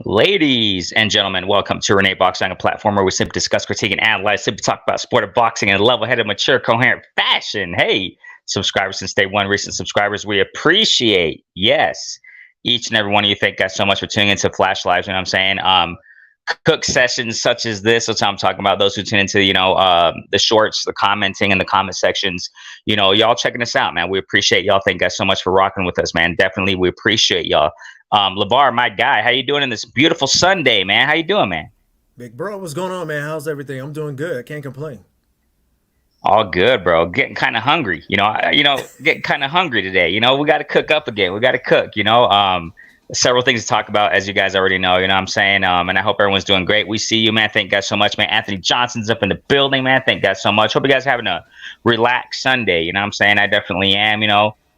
Ladies and gentlemen, welcome to RENEBOXYOUNG, a platform where we simply discuss, critique, and analyze, simply talk about sport of boxing in a level-headed, mature, coherent fashion. Hey, subscribers since day one, recent subscribers, we appreciate, yes, each and every one of you. Thank you guys so much for tuning into Flash Lives, you know what I'm saying? Cook sessions such as this, that's what I'm talking about. Those who tune into, the shorts, the commenting in the comment sections, y'all checking us out, man. We appreciate y'all. Thank you guys so much for rocking with us, man. Definitely, we appreciate y'all. Lavar, my guy, how you doing in this beautiful Sunday, man? How you doing, man? Big bro, what's going on, man? How's everything? I'm doing good. I can't complain. All good, bro. Getting kind of hungry, getting kind of hungry today. We got to cook up again. We got to cook, several things to talk about, as you guys already know, you know what I'm saying? And I hope everyone's doing great. We see you, man. Thank you guys so much, man. Anthony Johnson's up in the building, man. Thank you guys so much. Hope you guys having a relaxed Sunday, you know what I'm saying? I definitely am,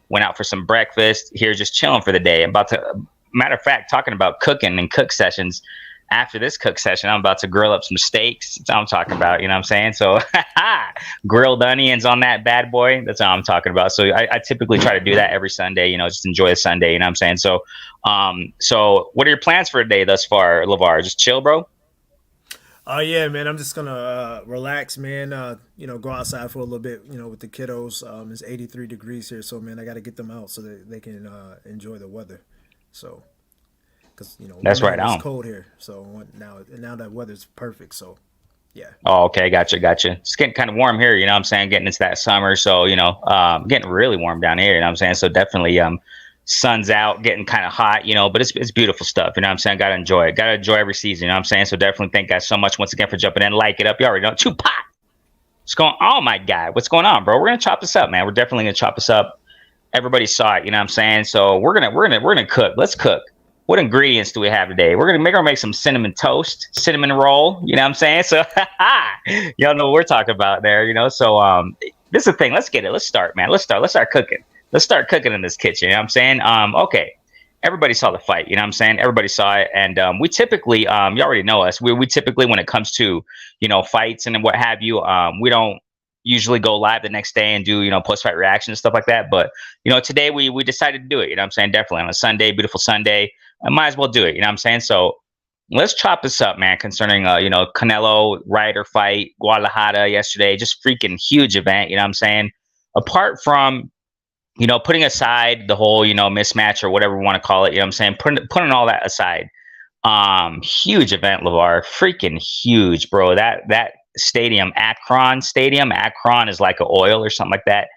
went out for some breakfast, here just chilling for the day. I'm about to, matter of fact, talking about cooking and cook sessions. After this cook session, I'm about to grill up some steaks. That's all I'm talking about, you know what I'm saying? So grilled onions on that bad boy. That's all I'm talking about. So I typically try to do that every Sunday, just enjoy the Sunday, you know what I'm saying? So so what are your plans for today thus far, Lavar? Just chill, bro? Oh yeah, man. I'm just gonna relax, man. Go outside for a little bit, with the kiddos. It's 83 degrees here, so man, I got to get them out so that they can enjoy the weather. So, because that's right on. It's cold here, so now that weather's perfect. So, yeah. Oh, okay, gotcha. It's getting kind of warm here, you know what I'm saying? Getting into that summer, so getting really warm down here, you know what I'm saying? So definitely, sun's out, getting kind of hot, but it's beautiful stuff, you know what I'm saying? Gotta enjoy it. Gotta enjoy every season, you know what I'm saying? So definitely thank you guys so much once again for jumping in. Like it up. You already know. Tupac. What's going on? Oh my God. What's going on, bro? We're gonna chop this up, man. We're definitely gonna chop this up. Everybody saw it, you know what I'm saying? So we're gonna cook. Let's cook. What ingredients do we have today? We're gonna make some cinnamon toast, cinnamon roll, you know what I'm saying? So y'all know what we're talking about there, So this is the thing. Let's get it. Let's start, man. Let's start cooking. Let's start cooking in this kitchen, you know what I'm saying? Okay. everybody saw the fight. You know what I'm saying? Everybody saw it, and we typically, you already know us. We typically, when it comes to fights and what have you, we don't usually go live the next day and do post fight reaction and stuff like that. But today we decided to do it. You know what I'm saying? Definitely on a Sunday, beautiful Sunday. I might as well do it. You know what I'm saying? So let's chop this up, man. Concerning Canelo Ryder fight, Guadalajara yesterday, just freaking huge event. You know what I'm saying? Apart from putting aside the whole, mismatch or whatever we want to call it, you know what I'm saying? Putting all that aside. Huge event, Lavar. Freaking huge, bro. That stadium, Akron is like a oil or something like that,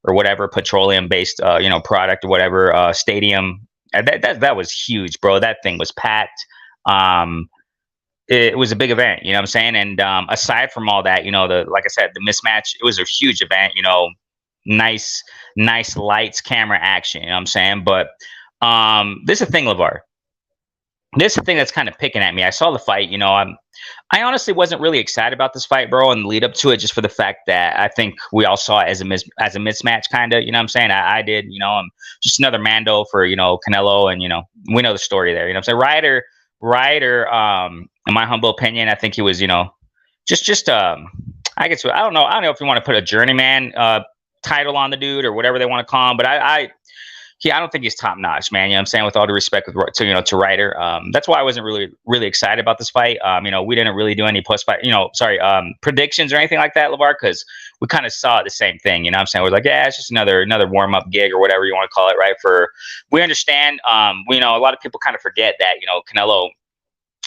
or whatever, petroleum based product or whatever, stadium. That was huge, bro. That thing was packed. Um it was a big event, you know what I'm saying? And aside from all that, the like I said, the mismatch, it was a huge event, nice, nice lights, camera action, you know what I'm saying? But this is the thing, Lavar. This is the thing that's kind of picking at me. I saw the fight, I honestly wasn't really excited about this fight, bro, and the lead up to it, just for the fact that I think we all saw it as as a mismatch, kind of. You know what I'm saying? I did. I'm just another Mando for Canelo, and we know the story there. You know what I'm saying? Ryder. In my humble opinion, I think he was just I guess I don't know if you want to put a journeyman title on the dude or whatever they want to call him, but I don't think he's top notch, man. You know what I'm saying? With all due respect to Ryder. That's why I wasn't really excited about this fight. We didn't really do any post fight, predictions or anything like that, Lavar, because we kind of saw the same thing. You know what I'm saying? We're like, yeah, it's just another warm up gig or whatever you want to call it, right? We understand, we know a lot of people kind of forget that, Canelo,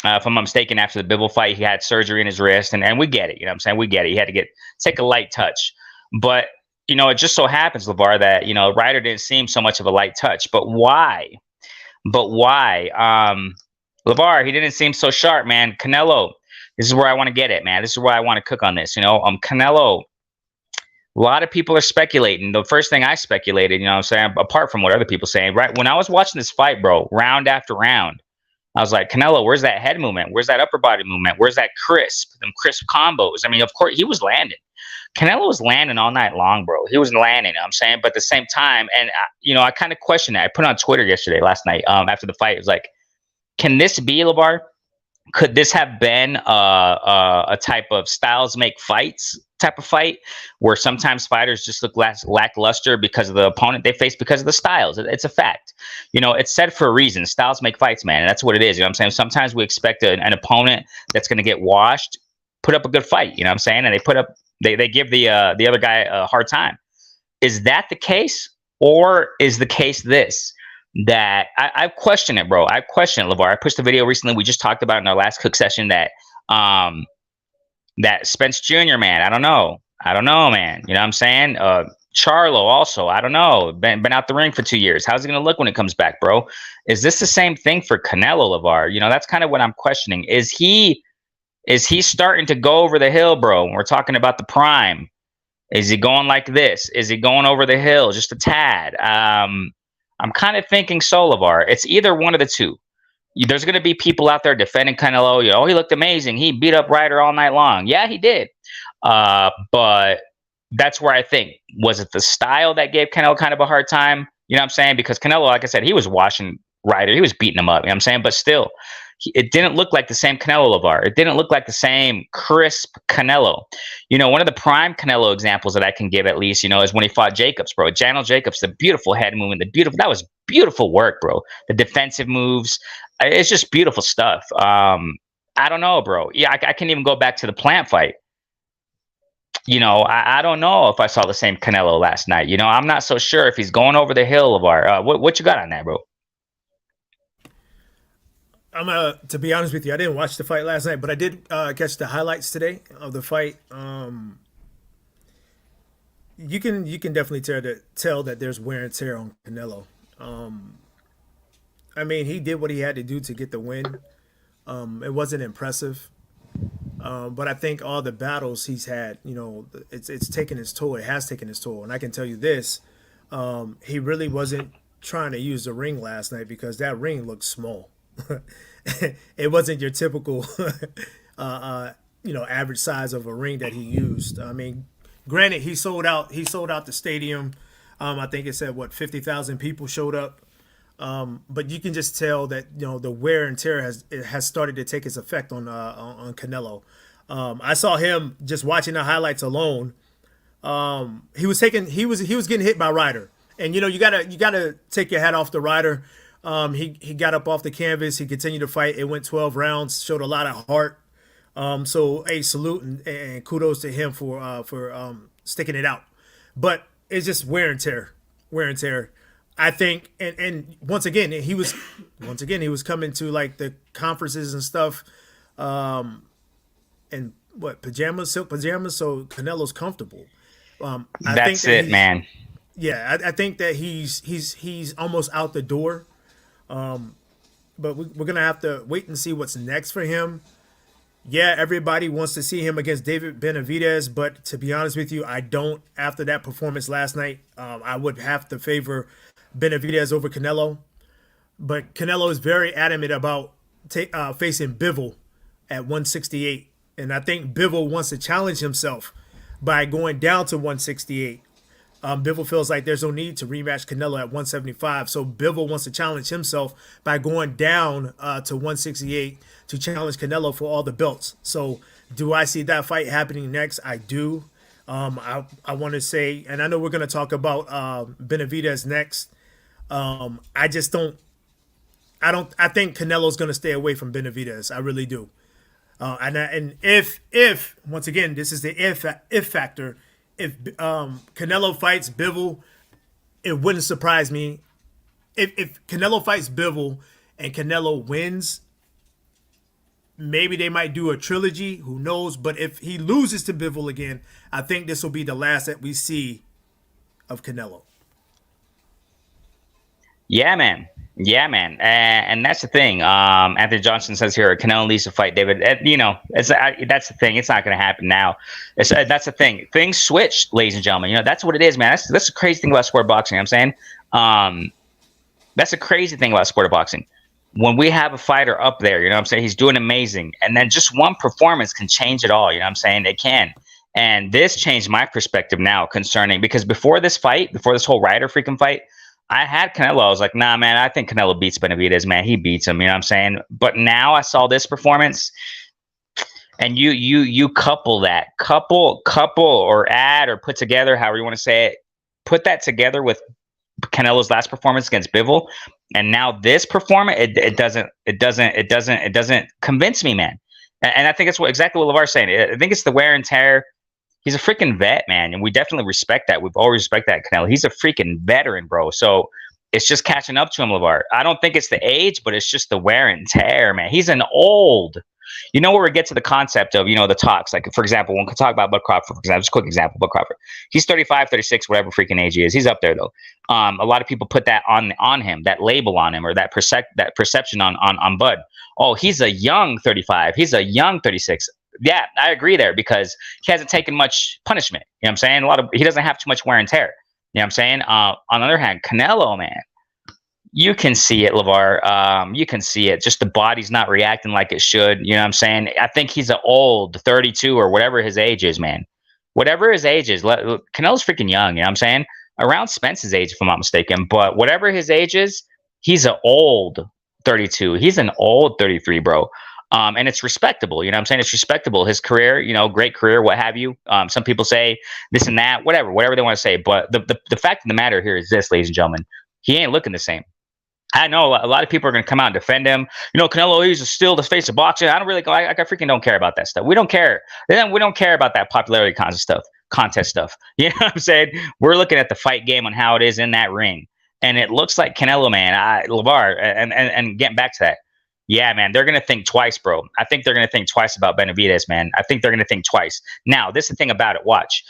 if I'm not mistaken, after the Bivol fight, he had surgery in his wrist, and we get it. You know what I'm saying? We get it. He had to take a light touch. But it just so happens, Lavar, that Ryder didn't seem so much of a light touch. But why? Lavar, he didn't seem so sharp, man. Canelo, this is where I want to get it, man. This is where I want to cook on this. Canelo, a lot of people are speculating. The first thing I speculated, what I'm saying, apart from what other people saying, right? When I was watching this fight, bro, round after round, I was like, Canelo, where's that head movement? Where's that upper body movement? Where's that them crisp combos? I mean, of course, he was landing. Canelo was landing all night long, bro. He was landing, I'm saying, but at the same time, and I kind of questioned that. I put it on Twitter last night, after the fight. It was like, can this be, Lavar? Could this have been a type of styles make fights type of fight, where sometimes fighters just look less lackluster because of the opponent they face, because of the styles? It's a fact. It's said for a reason. Styles make fights, man. And that's what it is. You know what I'm saying? Sometimes we expect an opponent that's going to get washed, put up a good fight. You know what I'm saying? And they give the other guy a hard time. Is that the case, or is the case this? That I've questioned it, bro. I've questioned it, Lavar. I pushed a video recently. We just talked about in our last cook session that that Spence Jr., man. I don't know, man. You know what I'm saying? Charlo also, I don't know. Been out the ring for 2 years. How's it gonna look when it comes back, bro? Is this the same thing for Canelo, Lavar? That's kind of what I'm questioning. Is he starting to go over the hill, bro? When we're talking about the prime, is he going like this? Is he going over the hill just a tad? I'm kind of thinking so, Lavar. It's either one of the two. There's going to be people out there defending Canelo. He looked amazing. He beat up Ryder all night long. Yeah, he did. But that's where I think, was it the style that gave Canelo kind of a hard time? You know what I'm saying? Because Canelo, like I said, he was washing Ryder. He was beating him up. You know what I'm saying? But still, it didn't look like the same Canelo, Lavar. It didn't look like the same crisp Canelo. One of the prime Canelo examples that I can give, at least, is when he fought Jacobs, bro. Janel Jacobs, the beautiful head movement, that was beautiful work, bro. The defensive moves, it's just beautiful stuff. I don't know, bro. Yeah, I can even go back to the Plant fight. I don't know if I saw the same Canelo last night. I'm not so sure if he's going over the hill, Lavar. What you got on that, bro? To be honest with you, I didn't watch the fight last night, but I did catch the highlights today of the fight. You can definitely tell that there's wear and tear on Canelo. I mean, he did what he had to do to get the win. It wasn't impressive, but I think all the battles he's had, it's taken its toll. It has taken its toll, and I can tell you this: he really wasn't trying to use the ring last night, because that ring looked small. It wasn't your typical, average size of a ring that he used. I mean, granted, he sold out. He sold out the stadium. I think it said 50,000 people showed up. But you can just tell that the wear and tear has started to take its effect on Canelo. I saw him just watching the highlights alone. He was getting hit by Ryder, and you gotta take your hat off the Ryder. He got up off the canvas. He continued to fight. It went 12 rounds. Showed a lot of heart. So a salute and kudos to him for sticking it out. But it's just wear and tear. I think, and once again he was coming to like the conferences and stuff, and what pajamas, silk pajamas. So Canelo's comfortable. I think That's that it, he's man. yeah. I think that he's almost out the door. But we're gonna have to wait and see what's next for him. Yeah, everybody wants to see him against David Benavidez, but to be honest with you, I don't. After that performance last night, I would have to favor Benavidez over Canelo. But Canelo is very adamant about facing Bivol at 168, and I think Bivol wants to challenge himself by going down to 168. Bivol feels like there's no need to rematch Canelo at 175, so Bivol wants to challenge himself by going down to 168 to challenge Canelo for all the belts. So, do I see that fight happening next? I do. I want to say, and I know we're going to talk about Benavidez next. I just don't. I don't. I think Canelo's going to stay away from Benavidez. I really do. And if once again, this is the if factor. If Canelo fights Bivol, it wouldn't surprise me. If Canelo fights Bivol and Canelo wins, maybe they might do a trilogy. Who knows? But if he loses to Bivol again, I think this will be the last that we see of Canelo. Yeah, man. Yeah, man. And that's the thing. Anthony Johnson says here, Canelo needs to fight David. That's the thing. It's not going to happen now. That's the thing. Things switch, ladies and gentlemen. That's what it is, man. That's the crazy thing about sport boxing. You know what I'm saying, that's a crazy thing about sport of boxing. When we have a fighter up there, you know what I'm saying, he's doing amazing, and then just one performance can change it all. You know what I'm saying? It can. And this changed my perspective now concerning, because before this fight, before this whole Ryder freaking fight, I had Canelo. I was like, nah, man, I think Canelo beats Benavidez, man. He beats him, you know what I'm saying? But now I saw this performance, and you couple that, couple or add or put together, however you want to say it, put that together with Canelo's last performance against Bivol, and now this performance, it doesn't convince me, man. And I think it's exactly what Lavar's saying. I think it's the wear and tear. He's a freaking vet, man, and we definitely respect that. We've always respect that, Canelo. He's a freaking veteran, bro. So it's just catching up to him, Lavar. I don't think it's the age, but it's just the wear and tear, man. He's an old. Where we get to the concept of, the talks. Like, for example, when we talk about Bud Crawford, for example, just a quick example, Bud Crawford. He's 35, 36, whatever freaking age he is. He's up there, though. A lot of people put that on him, that label on him, or that perception on Bud. Oh, he's a young 35. He's a young 36. Yeah, I agree there, because he hasn't taken much punishment. You know what I'm saying? He doesn't have too much wear and tear. You know what I'm saying? On the other hand, Canelo, man, you can see it, Lavar. You can see it. Just the body's not reacting like it should. You know what I'm saying? I think he's an old 32 or whatever his age is, man. Whatever his age is. Canelo's freaking young. You know what I'm saying? Around Spence's age, if I'm not mistaken. But whatever his age is, he's an old 32. He's an old 33, bro. And it's respectable. You know what I'm saying? It's respectable. His career, great career, what have you. Some people say this and that, whatever they want to say. But the fact of the matter here is this, ladies and gentlemen, he ain't looking the same. I know a lot of people are going to come out and defend him. Canelo, he's still the face of boxing. I freaking don't care about that stuff. We don't care. We don't care about that popularity contest stuff. You know what I'm saying? We're looking at the fight game on how it is in that ring. And it looks like Canelo, man, Lavar, and getting back to that. Yeah, man, they're going to think twice, bro. I think they're going to think twice about Benavidez, man. I think they're going to think twice. Now, this is the thing about it. Watch.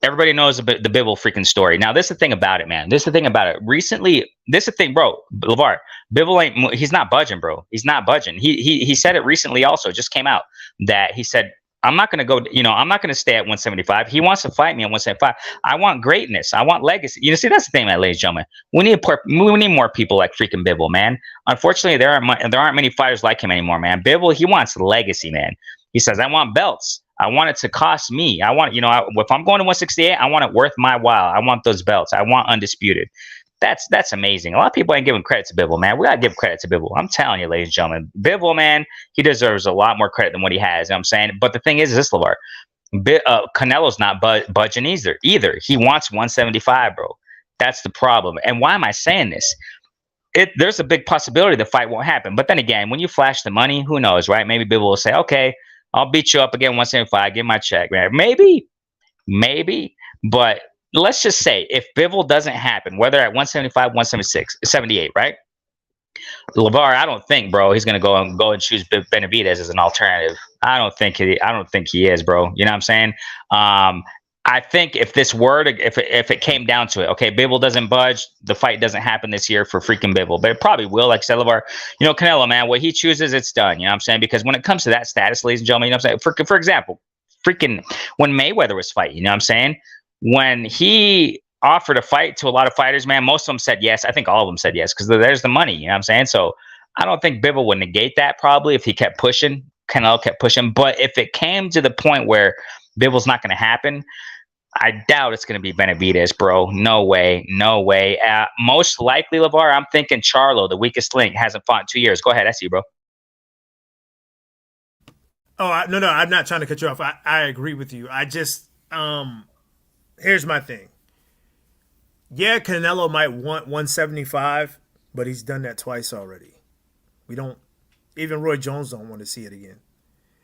Everybody knows the Bivol freaking story. Now, this is the thing about it, man. This is the thing about it. Recently, this is the thing, bro. Lavar, Bivol he's not budging, bro. He's not budging. He said it recently also, just came out, that he said, I'm not going to go, I'm not going to stay at 175. He wants to fight me at 175. I want greatness. I want legacy. See, that's the thing, man, ladies and gentlemen. We need more people like freaking Bivol, man. Unfortunately, there aren't many fighters like him anymore, man. Bivol, he wants legacy, man. He says, I want belts. I want it to cost me. I want, if I'm going to 168, I want it worth my while. I want those belts. I want undisputed. That's amazing. A lot of people ain't giving credit to Bivol, man. We gotta give credit to Bivol. I'm telling you, ladies and gentlemen, Bivol, man, he deserves a lot more credit than what he has. You know what I'm saying? But the thing is this, Lavar, Canelo's not budging either. He wants 175, bro. That's the problem. And why am I saying this? There's a big possibility the fight won't happen. But then again, when you flash the money, who knows, right? Maybe Bivol will say, okay, I'll beat you up again 175, give my check, man. Maybe. But let's just say if Bivol doesn't happen, whether at 175, 176, 78, right? Lavar, I don't think, bro, he's gonna go and choose Benavidez as an alternative. I don't think he is, bro. You know what I'm saying? I think if this were to, if it came down to it, okay, Bivol doesn't budge, the fight doesn't happen this year for freaking Bivol, but it probably will. Like I said, Lavar, you know, Canelo, man, what he chooses, it's done. You know what I'm saying? Because when it comes to that status, ladies and gentlemen, you know what I'm saying? For example, freaking when Mayweather was fighting, you know what I'm saying? When he offered a fight to a lot of fighters, man, most of them said yes. I think all of them said yes because there's the money. You know what I'm saying? So I don't think Bivol would negate that probably if he kept pushing. Canelo kept pushing. But if it came to the point where Bivol's not going to happen, I doubt it's going to be Benavidez, bro. No way. Most likely, Lavar, I'm thinking Charlo, the weakest link, hasn't fought in 2 years. Go ahead. I see you, bro. Oh, no, I'm not trying to cut you off. I agree with you. I just, here's my thing. Yeah, Canelo might want 175, but he's done that twice already. We don't, even Roy Jones don't want to see it again.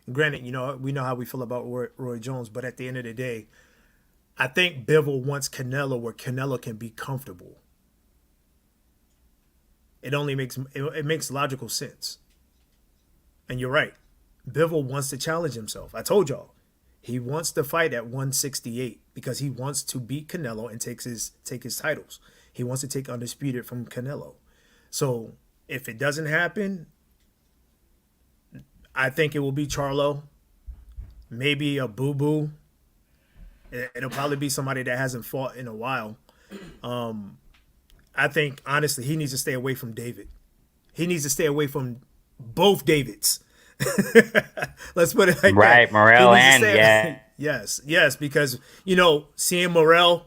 And granted, you know, we know how we feel about Roy Jones, but at the end of the day, I think Bivol wants Canelo where Canelo can be comfortable. It makes logical sense. And you're right. Bivol wants to challenge himself. I told y'all. He wants to fight at 168 because he wants to beat Canelo and take his titles. He wants to take Undisputed from Canelo. So if it doesn't happen, I think it will be Charlo, maybe a Boo Boo. It'll probably be somebody that hasn't fought in a while. I think, honestly, he needs to stay away from David. He needs to stay away from both Davids. Let's put it like right, that. Morel and yeah. Yes, because, you know, seeing Morel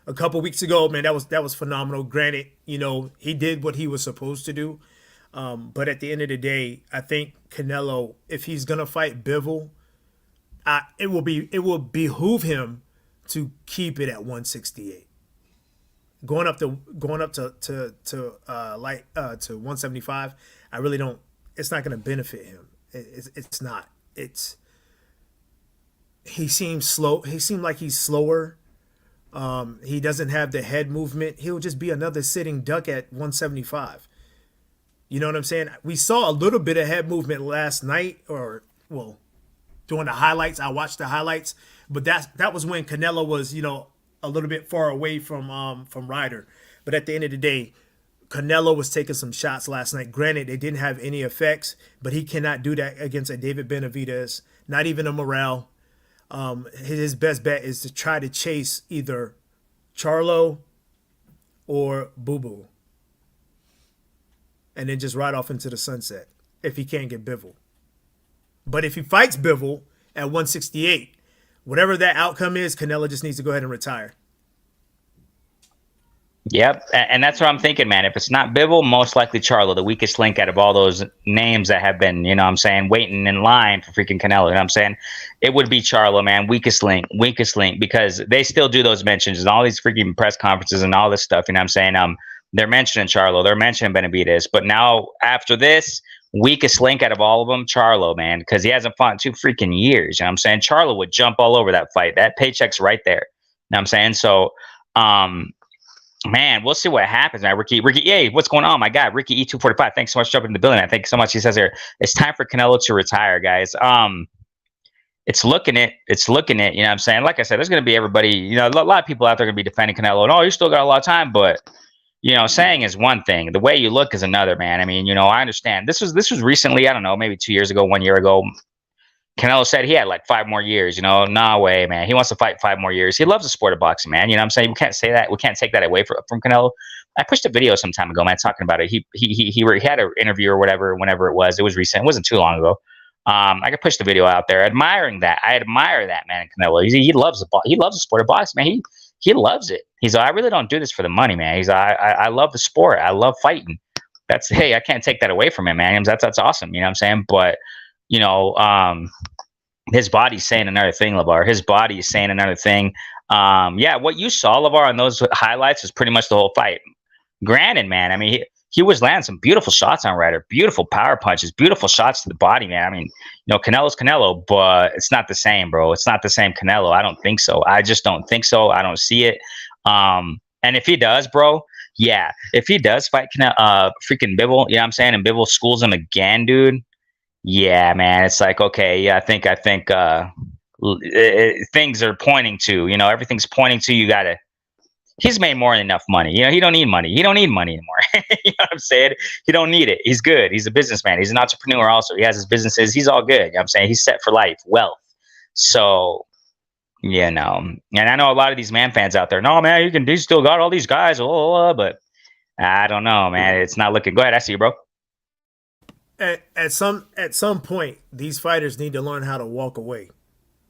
a couple weeks ago, man, that was phenomenal. Granted, you know, he did what he was supposed to do. But at the end of the day, I think Canelo, if he's gonna fight Bivol, it will behoove him to keep it at 168. Going up to 175, I really don't. It's not going to benefit him. It's not. He seems slow. He seemed like he's slower. He doesn't have the head movement. He'll just be another sitting duck at 175. You know what I'm saying? We saw a little bit of head movement last night, or well, during the highlights. I watched the highlights, but that was when Canelo was, you know, a little bit far away from Ryder. But at the end of the day, Canelo was taking some shots last night. Granted, they didn't have any effects, but he cannot do that against a David Benavidez, not even a Morel. His best bet is to try to chase either Charlo or Boo Boo, and then just ride off into the sunset if he can't get Bivol. But if he fights Bivol at 168, whatever that outcome is, Canelo just needs to go ahead and retire. Yep, and that's what I'm thinking, man. If it's not Bivol, most likely Charlo, the weakest link out of all those names that have been, you know what I'm saying, waiting in line for freaking Canelo. You know what I'm saying? It would be Charlo, man, weakest link, because they still do those mentions and all these freaking press conferences and all this stuff, you know what I'm saying? They're mentioning Charlo, they're mentioning Benavidez, but now after this, weakest link out of all of them, Charlo, man, because he hasn't fought in 2 freaking years. You know what I'm saying? Charlo would jump all over that fight. That paycheck's right there. You know what I'm saying? So, man, we'll see what happens, man. Ricky, hey, what's going on, my guy? Ricky E245, thanks so much for jumping in the building, man. Thank you so much. He says here, it's time for Canelo to retire, guys. It's looking it, you know what I'm saying? Like I said, there's going to be everybody, you know, a lot of people out there going to be defending Canelo, and oh, you still got a lot of time, but you know, saying is one thing. The way you look is another, man. I mean, you know, I understand. This was recently, I don't know, maybe 2 years ago, 1 year ago. Canelo said he had like 5 more years, you know, no way, man. He wants to fight 5 more years. He loves the sport of boxing, man. You know what I'm saying? We can't say that. We can't take that away from Canelo. I pushed a video some time ago, man, talking about it. He had an interview or whatever, whenever it was. It was recent. It wasn't too long ago. I could push the video out there, admiring that. I admire that, man, Canelo. He loves the sport of boxing, man. he loves it. He's like, I really don't do this for the money, man. He's like, I love the sport. I love fighting. That's hey, I can't take that away from him, man. That's awesome. You know what I'm saying? But you know, his body's saying another thing, Lavar. His body is saying another thing. Yeah, what you saw, Lavar, on those highlights is pretty much the whole fight. Granted, man, I mean, he was landing some beautiful shots on Ryder, beautiful power punches, beautiful shots to the body, man. I mean, you know, Canelo's Canelo, but it's not the same, bro. It's not the same Canelo. I don't think so. I just don't think so. I don't see it. And if he does, bro, yeah, if he does fight freaking Bivol, you know what I'm saying, and Bivol schools him again, dude, yeah, man, it's like, okay, yeah, things are pointing to, you know, everything's pointing to you got to he's made more than enough money. You know, he don't need money. He don't need money anymore. You know what I'm saying? He don't need it. He's good. He's a businessman. He's an entrepreneur also. He has his businesses. He's all good. You know what I'm saying? He's set for life, wealth. So, you know, and I know a lot of these man fans out there, no, man, you still got all these guys, but I don't know, man. It's not looking good. I see you, bro. At some point, these fighters need to learn how to walk away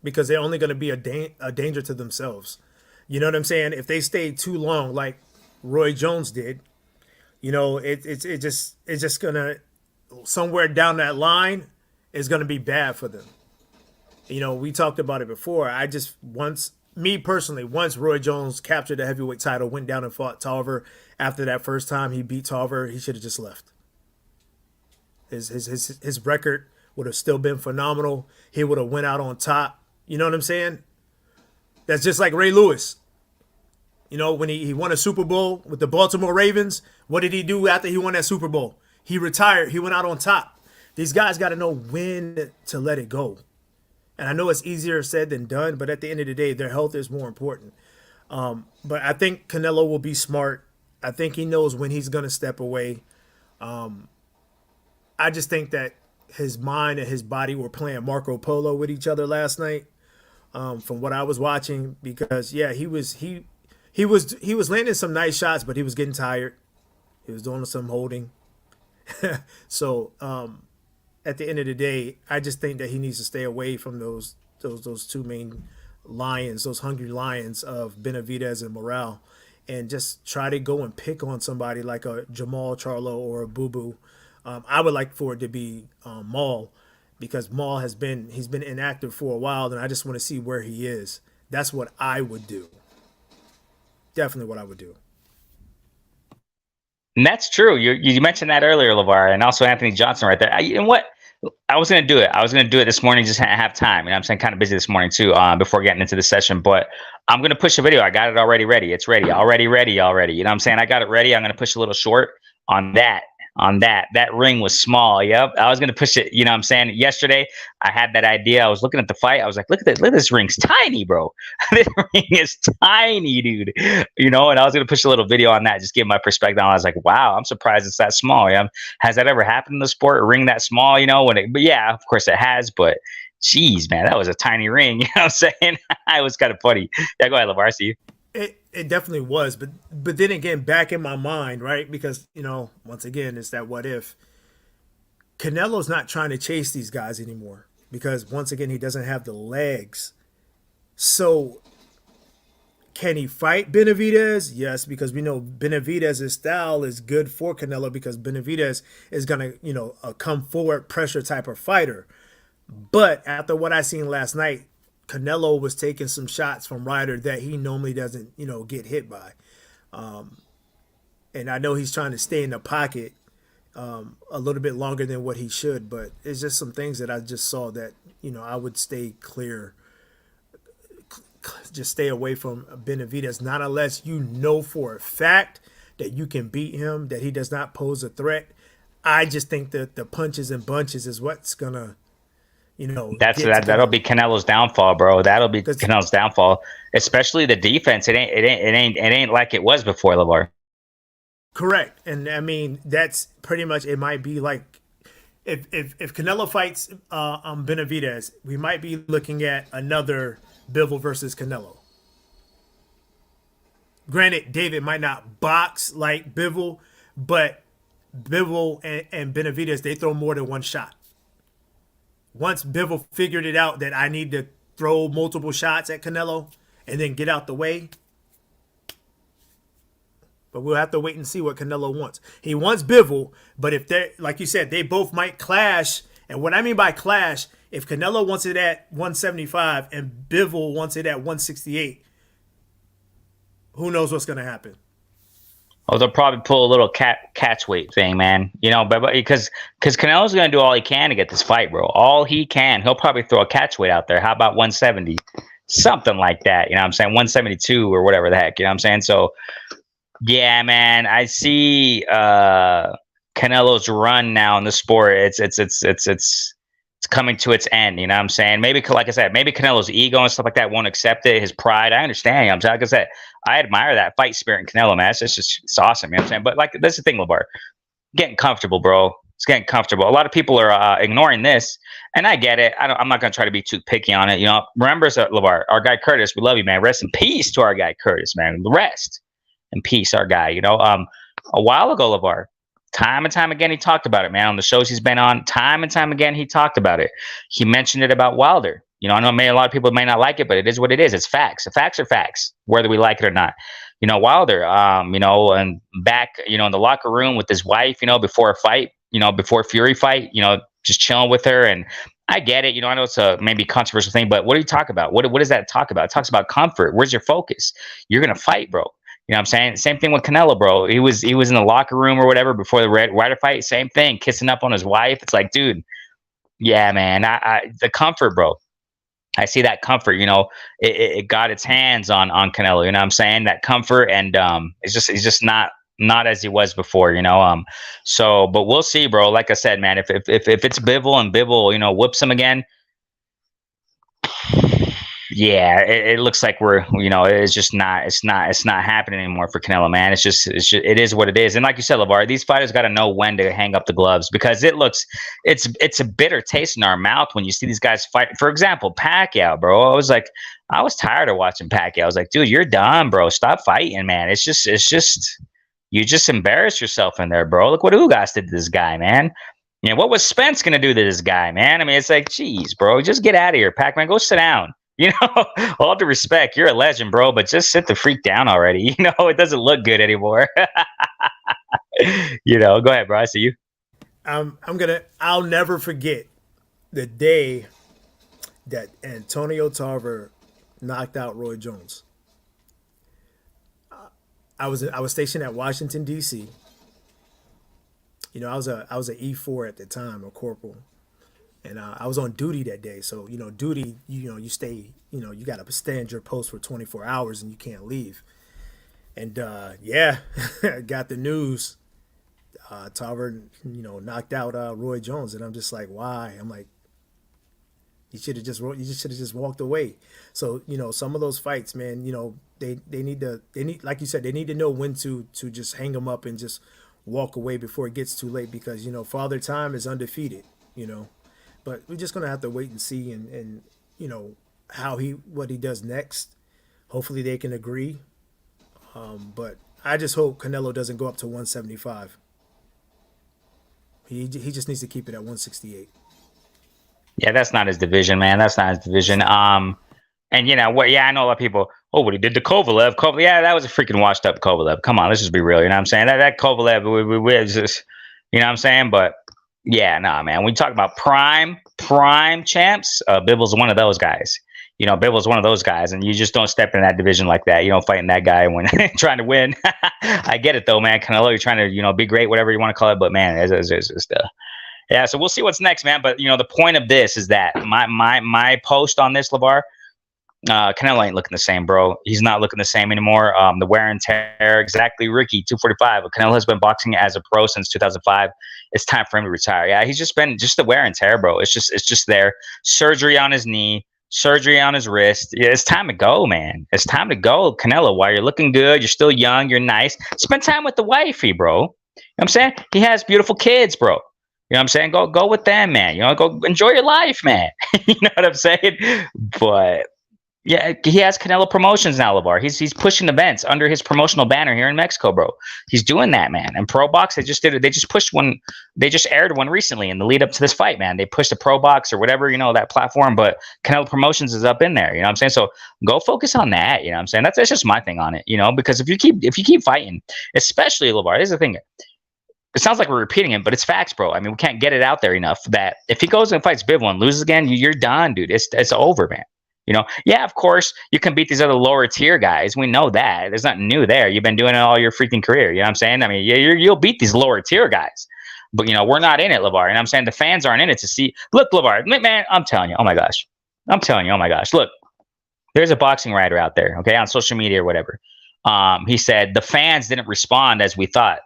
because they're only going to be a danger to themselves. You know what I'm saying? If they stay too long, like Roy Jones did, you know, it's just gonna somewhere down that line is gonna be bad for them. You know, we talked about it before. I just once me personally, once Roy Jones captured the heavyweight title, went down and fought Tarver. After that first time he beat Tarver, he should have just left. His record would have still been phenomenal. He would have went out on top. You know what I'm saying? That's just like Ray Lewis. You know, when he won a Super Bowl with the Baltimore Ravens, what did he do after he won that Super Bowl? He retired. He went out on top. These guys got to know when to let it go. And I know it's easier said than done, but at the end of the day, their health is more important. But I think Canelo will be smart. I think he knows when he's going to step away. I just think that his mind and his body were playing Marco Polo with each other last night. From what I was watching, because yeah, he was landing some nice shots, but he was getting tired. He was doing some holding. So at the end of the day, I just think that he needs to stay away from those two main lions, those hungry lions of Benavidez and Morale, and just try to go and pick on somebody like a Jamal Charlo or a Boo Boo. I would like for it to be Maul, because Maul he's been inactive for a while, and I just want to see where he is. That's what I would do. Definitely what I would do. And that's true. You mentioned that earlier, Lavar, and also Anthony Johnson right there. You know what? I was gonna do it. I was gonna do it this morning, just have time. And I'm saying kind of busy this morning too, before getting into the session. But I'm gonna push a video. I got it already ready. It's ready. Already. You know what I'm saying? I got it ready. I'm gonna push a little short on that. That ring was small. Yep. I was gonna push it, you know what I'm saying? Yesterday I had that idea. I was looking at the fight. I was like, look at this ring's tiny, bro. This ring is tiny, dude. You know, and I was gonna push a little video on that, just give my perspective. I was like, wow, I'm surprised it's that small. Yeah. Has that ever happened in the sport? A ring that small, you know, but yeah, of course it has, but geez, man, that was a tiny ring. You know what I'm saying? It was kind of funny. Yeah, go ahead, Lavar. I see you. It definitely was, but then again, back in my mind, right? Because you know, once again, it's that what if. Canelo's not trying to chase these guys anymore because once again, he doesn't have the legs. So, can he fight Benavidez? Yes, because we know Benavidez's style is good for Canelo because Benavidez is gonna, you know, a come forward pressure type of fighter. But after what I seen last night, Canelo was taking some shots from Ryder that he normally doesn't, you know, get hit by. And I know he's trying to stay in the pocket a little bit longer than what he should, but it's just some things that I just saw that, you know, I would stay clear, just stay away from Benavidez, not unless you know for a fact that you can beat him, that he does not pose a threat. I just think that the punches and bunches is what's gonna, you know, That'll be Canelo's downfall, bro. That'll be because Canelo's downfall, especially the defense. It ain't like it was before, Lavar. correct. And I mean, that's pretty much, it might be like if Canelo fights Benavidez, we might be looking at another Bivol versus Canelo. Granted, David might not box like Bivol, but Bivol and Benavidez, they throw more than one shot. Once Bivol figured it out that I need to throw multiple shots at Canelo and then get out the way, But we'll have to wait and see what Canelo wants. He wants Bivol, but if they, like you said, they both might clash. And what I mean by clash, if Canelo wants it at 175 and Bivol wants it at 168, who knows what's going to happen? Oh, they'll probably pull a little catch weight thing, man. You know, but because Canelo's gonna do all he can to get this fight, bro. All he can. He'll probably throw a catch weight out there. How about 170? Something like that. You know what I'm saying? 172 or whatever the heck. You know what I'm saying? So yeah, man. I see Canelo's run now in the sport. It's coming to its end. You know what I'm saying? Maybe, like I said, maybe Canelo's ego and stuff like that won't accept it. His pride, I understand. You know what I'm saying? Like I said, I admire that fight spirit in Canelo, man. It's awesome. You know what I'm saying? But like, that's the thing, Lavar. Getting comfortable, bro. It's getting comfortable. A lot of people are ignoring this, and I get it. I'm not gonna try to be too picky on it. You know, remember, Lavar, our guy Curtis. We love you, man. Rest in peace to our guy Curtis, man. Rest in peace, our guy. You know, a while ago, Lavar, time and time again, he talked about it, man. On the shows he's been on, time and time again, he talked about it. He mentioned it about Wilder. You know, I know a lot of people may not like it, but it is what it is. It's facts. The facts are facts, whether we like it or not. You know, Wilder, you know, and back, you know, in the locker room with his wife, you know, before a fight, you know, before Fury fight, you know, just chilling with her. And I get it. You know, I know it's a maybe controversial thing, but what do you talk about? What does that talk about? It talks about comfort. Where's your focus? You're going to fight, bro. You know what I'm saying? Same thing with Canelo, bro. He was in the locker room or whatever before the Ryder fight. Same thing, kissing up on his wife. It's like, dude, yeah, man. The comfort, bro. I see that comfort. You know, it got its hands on Canelo. You know what I'm saying? That comfort, and he's just not as he was before. You know, so but we'll see, bro. Like I said, man, if it's Bivol and Bivol, you know, whoops him again. Yeah, it looks like we're, you know, it's not happening anymore for Canelo, man. It is what it is. And like you said, Lavar, these fighters got to know when to hang up the gloves, because it's a bitter taste in our mouth when you see these guys fight. For example, Pacquiao, bro. I was tired of watching Pacquiao. I was like, dude, you're done, bro. Stop fighting, man. It's just you just embarrass yourself in there, bro. Look what Ugas did to this guy, man. You know, what was Spence gonna do to this guy, man? I mean, it's like, geez, bro, just get out of here, Pac-Man. Go sit down. You know, all due respect, you're a legend, bro, but just sit the freak down already. You know, it doesn't look good anymore. You know, go ahead, bro. I see you. I'll never forget the day that Antonio Tarver knocked out Roy Jones. I was stationed at Washington D.C. You know, I was a E4 at the time, a corporal, and I was on duty that day. So you know, duty, you know, you stay, you know, you got to stand your post for 24 hours and you can't leave. And yeah, got the news. Tarver, you know, knocked out Roy Jones, and I'm just like, why? I'm like, you should have just walked away. So you know, some of those fights, man, you know, they need like you said, they need to know when to just hang them up and just walk away before it gets too late, because you know, Father Time is undefeated, you know. But we're just gonna have to wait and see, and you know what he does next. Hopefully they can agree. But I just hope Canelo doesn't go up to 175. He just needs to keep it at 168. Yeah, that's not his division, man. That's not his division. And you know what? Yeah, I know a lot of people. Oh, what he did to Kovalev. Yeah, that was a freaking washed up Kovalev. Come on, let's just be real. You know what I'm saying? That Kovalev, we just, you know what I'm saying? But yeah, nah, man. When you talk about prime champs, Bibble's one of those guys. You know, Bibble's one of those guys, and you just don't step in that division like that. You don't fight in that guy when trying to win. I get it though, man. Canelo, you're trying to, you know, be great, whatever you want to call it. But man, it's just yeah. So we'll see what's next, man. But you know, the point of this is that my post on this, Lavar, Canelo ain't looking the same, bro. He's not looking the same anymore. The wear and tear, exactly. Ricky, 245. Canelo has been boxing as a pro since 2005. It's time for him to retire. Yeah, he's just been the wear and tear, bro. It's just there. Surgery on his knee, surgery on his wrist. Yeah, it's time to go, man. It's time to go, Canelo. While you're looking good, you're still young, you're nice. Spend time with the wifey, bro. You know what I'm saying? He has beautiful kids, bro. You know what I'm saying? Go with them, man. You know, go enjoy your life, man. You know what I'm saying? But Yeah, he has Canelo Promotions now, Lavar. He's pushing events under his promotional banner here in Mexico, bro. He's doing that, man. And Pro Box, they just did it. They just pushed one. They just aired one recently in the lead up to this fight, man. They pushed a Pro Box or whatever, that platform. But Canelo Promotions is up in there. You know what I'm saying? So go focus on that. You know what I'm saying? That's just my thing on it. Because if you keep fighting, especially Lavar, here's the thing. It sounds like we're repeating it, but it's facts, bro. I mean, we can't get it out there enough that if he goes and fights Bivol and loses again, you're done, dude. It's over, man. Yeah, of course, you can beat these other lower tier guys. We know that. There's nothing new there. You've been doing it all your freaking career. You know what I'm saying? I mean, you'll beat these lower tier guys. But, we're not in it, Lavar. And I'm saying the fans aren't in it to see. Look, Lavar, man, I'm telling you, oh my gosh. I'm telling you, oh my gosh. Look, there's a boxing writer out there, okay, on social media or whatever. He said the fans didn't respond as we thought.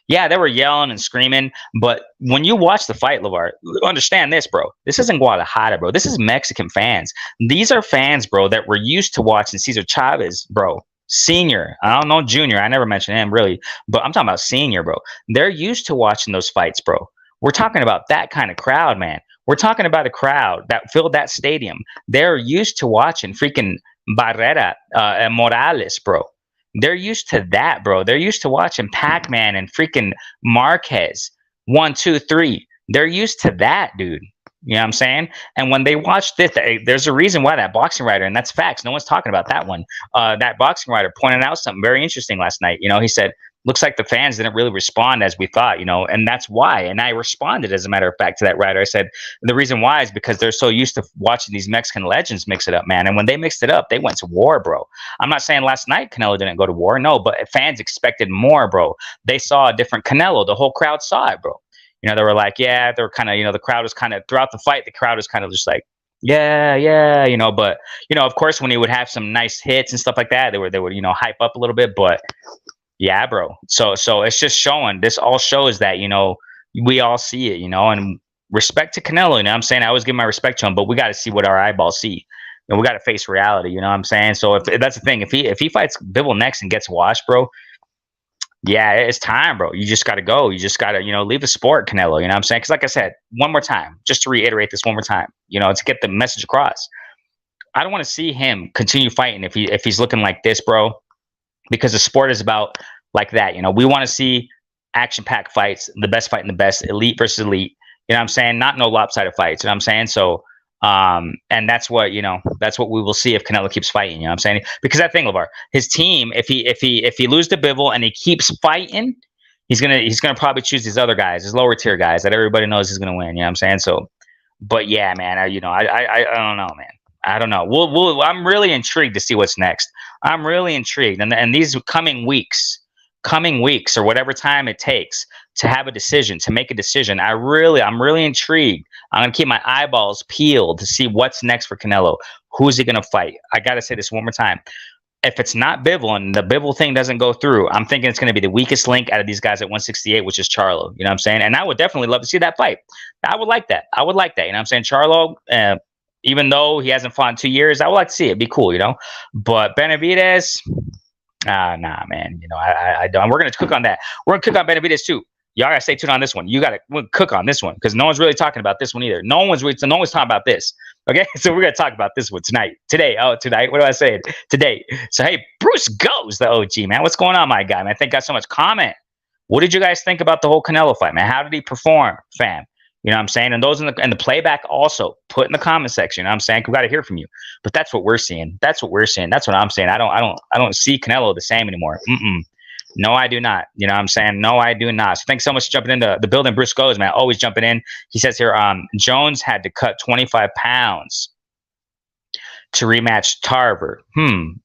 Yeah, they were yelling and screaming, but when you watch the fight, Lavar, understand this, bro. This isn't Guadalajara, bro. This is Mexican fans. These are fans, bro, that were used to watching Cesar Chavez, bro. Senior. I don't know junior. I never mentioned him, really. But I'm talking about senior, bro. They're used to watching those fights, bro. We're talking about that kind of crowd, man. We're talking about a crowd that filled that stadium. They're used to watching freaking Barrera and Morales, bro. They're used to that, bro. They're used to watching Pac-Man and freaking Marquez. 1, 2, 3. They're used to that, dude. You know what I'm saying? And when they watch this, there's a reason why that boxing writer, and that's facts. No one's talking about that one. That boxing writer pointed out something very interesting last night. He said, looks like the fans didn't really respond as we thought, and that's why. And I responded, as a matter of fact, to that writer. I said, the reason why is because they're so used to watching these Mexican legends mix it up, man. And when they mixed it up, they went to war, bro. I'm not saying last night Canelo didn't go to war. No, but fans expected more, bro. They saw a different Canelo. The whole crowd saw it, bro. They were like, yeah, they were kind of, the crowd was kind of, throughout the fight, the crowd was kind of just like, yeah, but, of course, when he would have some nice hits and stuff like that, they would, hype up a little bit, but yeah, bro. So it's just showing. This all shows that, we all see it, and respect to Canelo. I'm saying? I always give my respect to him, but we got to see what our eyeballs see. We got to face reality. You know what I'm saying? So if that's the thing, if he fights Bivol next and gets washed, bro, yeah, it's time, bro. You just got to go. You just got to, leave the sport, Canelo. You know what I'm saying? Because like I said, one more time, just to reiterate this one more time, to get the message across. I don't want to see him continue fighting if he's looking like this, bro. Because the sport is about like that. We want to see action-packed fights, the best fighting the best, elite versus elite. You know what I'm saying? Not no lopsided fights. You know what I'm saying? So, and that's what, that's what we will see if Canelo keeps fighting. You know what I'm saying? Because that thing, Lavar, his team, if he loses to Bivol and he keeps fighting, he's gonna probably choose these other guys, his lower tier guys that everybody knows he's gonna win. You know what I'm saying? So, but yeah, man, I don't know, man. I don't know. I'm really intrigued to see what's next. I'm really intrigued, and these coming weeks or whatever time it takes to have a decision, to make a decision. I'm really intrigued. I'm gonna keep my eyeballs peeled to see what's next for Canelo. Who's he gonna fight? I gotta say this one more time. If it's not Bivol and the Bivol thing doesn't go through, I'm thinking it's going to be the weakest link out of these guys at 168, which is Charlo. You know what I'm saying? And I would definitely love to see that fight. I would like that. You know what I'm saying? Charlo, even though he hasn't fought in 2 years, I would like to see it. It'd be cool, But Benavidez, nah, man. I don't. We're going to cook on that. We're going to cook on Benavidez too. Y'all got to stay tuned on this one. We'll cook on this one because no one's really talking about this one either. No one's talking about this. Okay, so we're gonna talk about this one today. Tonight. What do I say? Today. So hey, Bruce goes the OG, man. What's going on, my guy, man? Thank God so much. Comment. What did you guys think about the whole Canelo fight, man? How did he perform, fam? You know what I'm saying? And those in the playback also put in the comment section. You know what I'm saying? We got to hear from you. But that's what we're seeing. That's what I'm saying. I don't see Canelo the same anymore. No, I do not. You know what I'm saying? No, I do not. So thanks so much for jumping into the building. Bruce goes, man. Always jumping in. He says here, Jones had to cut 25 pounds to rematch Tarver.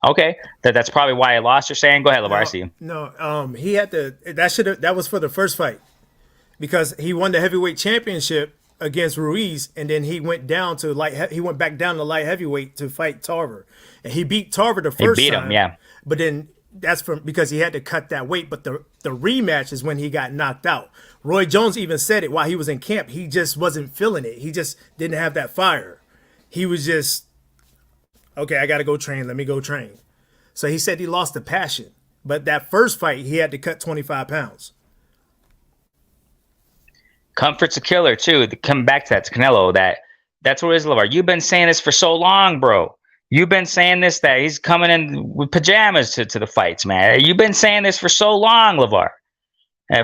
Okay. That's probably why he lost, you're saying? Go ahead, Lavar. I see you. No, he had to. That was for the first fight because he won the heavyweight championship against Ruiz, and then he went down to he went back down to light heavyweight to fight Tarver, and he beat Tarver the first time. He beat him, yeah. But then. That's because he had to cut that weight. But the rematch is when he got knocked out. Roy Jones even said it while he was in camp. He just wasn't feeling it. He just didn't have that fire. He was just, okay, I got to go train. Let me go train. So he said he lost the passion. But that first fight, he had to cut 25 pounds. Comfort's a killer, too. Come back to that, to Canelo. That's what it is, Lavar. You've been saying this for so long, bro. You've been saying this, that he's coming in with pajamas to the fights, man. You've been saying this for so long, Lavar.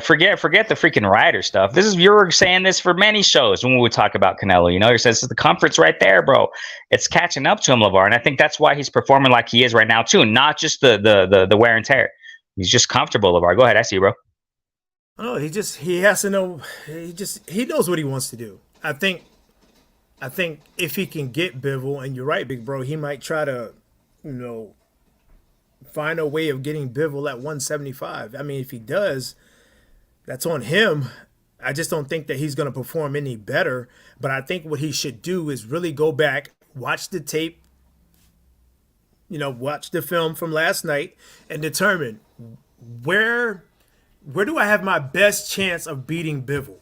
Forget the freaking rider stuff. This is you're saying this for many shows when we would talk about Canelo. You know, you're saying this is the comfort's right there, bro. It's catching up to him, Lavar, and I think that's why he's performing like he is right now too. Not just the wear and tear. He's just comfortable, Lavar. Go ahead, I see you, bro. Oh, he has to know. He knows what he wants to do. I think if he can get Bivol, and you're right, big bro, he might try to, you know, find a way of getting Bivol at 175. I mean, if he does, that's on him. I just don't think that he's going to perform any better. But I think what he should do is really go back, watch the tape, watch the film from last night, and determine where do I have my best chance of beating Bivol?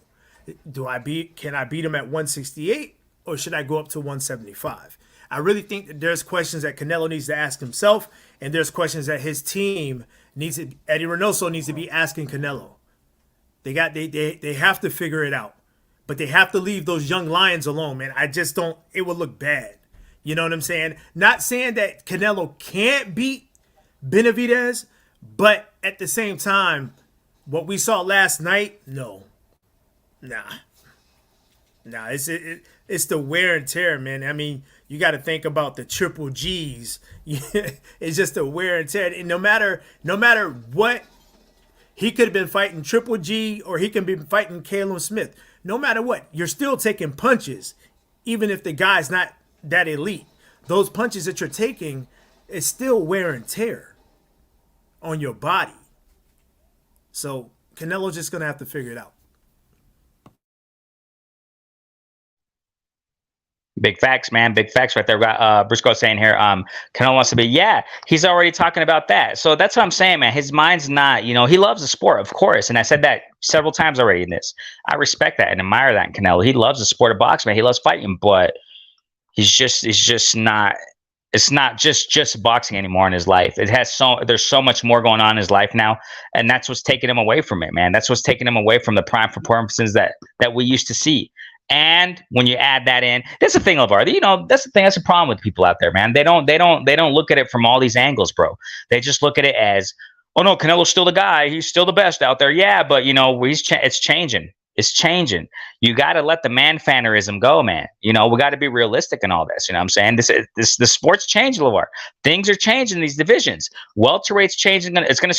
Can I beat him at 168, or should I go up to 175? I really think that there's questions that Canelo needs to ask himself, and there's questions that his team needs to. Eddie Reynoso needs to be asking Canelo. They have to figure it out, but they have to leave those young lions alone, man. I just don't. It would look bad. You know what I'm saying? Not saying that Canelo can't beat Benavidez, but at the same time, what we saw last night, no, nah. It's the wear and tear, man. I mean, you got to think about the triple G's. It's just the wear and tear. And no matter what, he could have been fighting Triple G, or he could be fighting Caleb Smith. No matter what, you're still taking punches, even if the guy's not that elite. Those punches that you're taking is still wear and tear on your body. So Canelo's just gonna have to figure it out. Big facts, man. Big facts right there. We got Briscoe saying here, Canelo wants to be, yeah, he's already talking about that. So that's what I'm saying, man. His mind's not, he loves the sport, of course. And I said that several times already in this. I respect that and admire that in Canelo. He loves the sport of boxing, man. He loves fighting, but he's just not, it's not just boxing anymore in his life. There's so much more going on in his life now. And that's what's taking him away from it, man. That's what's taking him away from the prime performances that we used to see. And when you add that in, that's the thing, Lavar. That's the thing. That's the problem with people out there, man. They don't look at it from all these angles, bro. They just look at it as, oh no, Canelo's still the guy. He's still the best out there. Yeah, but it's changing. It's changing. You got to let the man fanerism go, man. We got to be realistic in all this. You know what I'm saying? The sport's changing, Lavar. Things are changing in these divisions. Welterweight's changing. It's gonna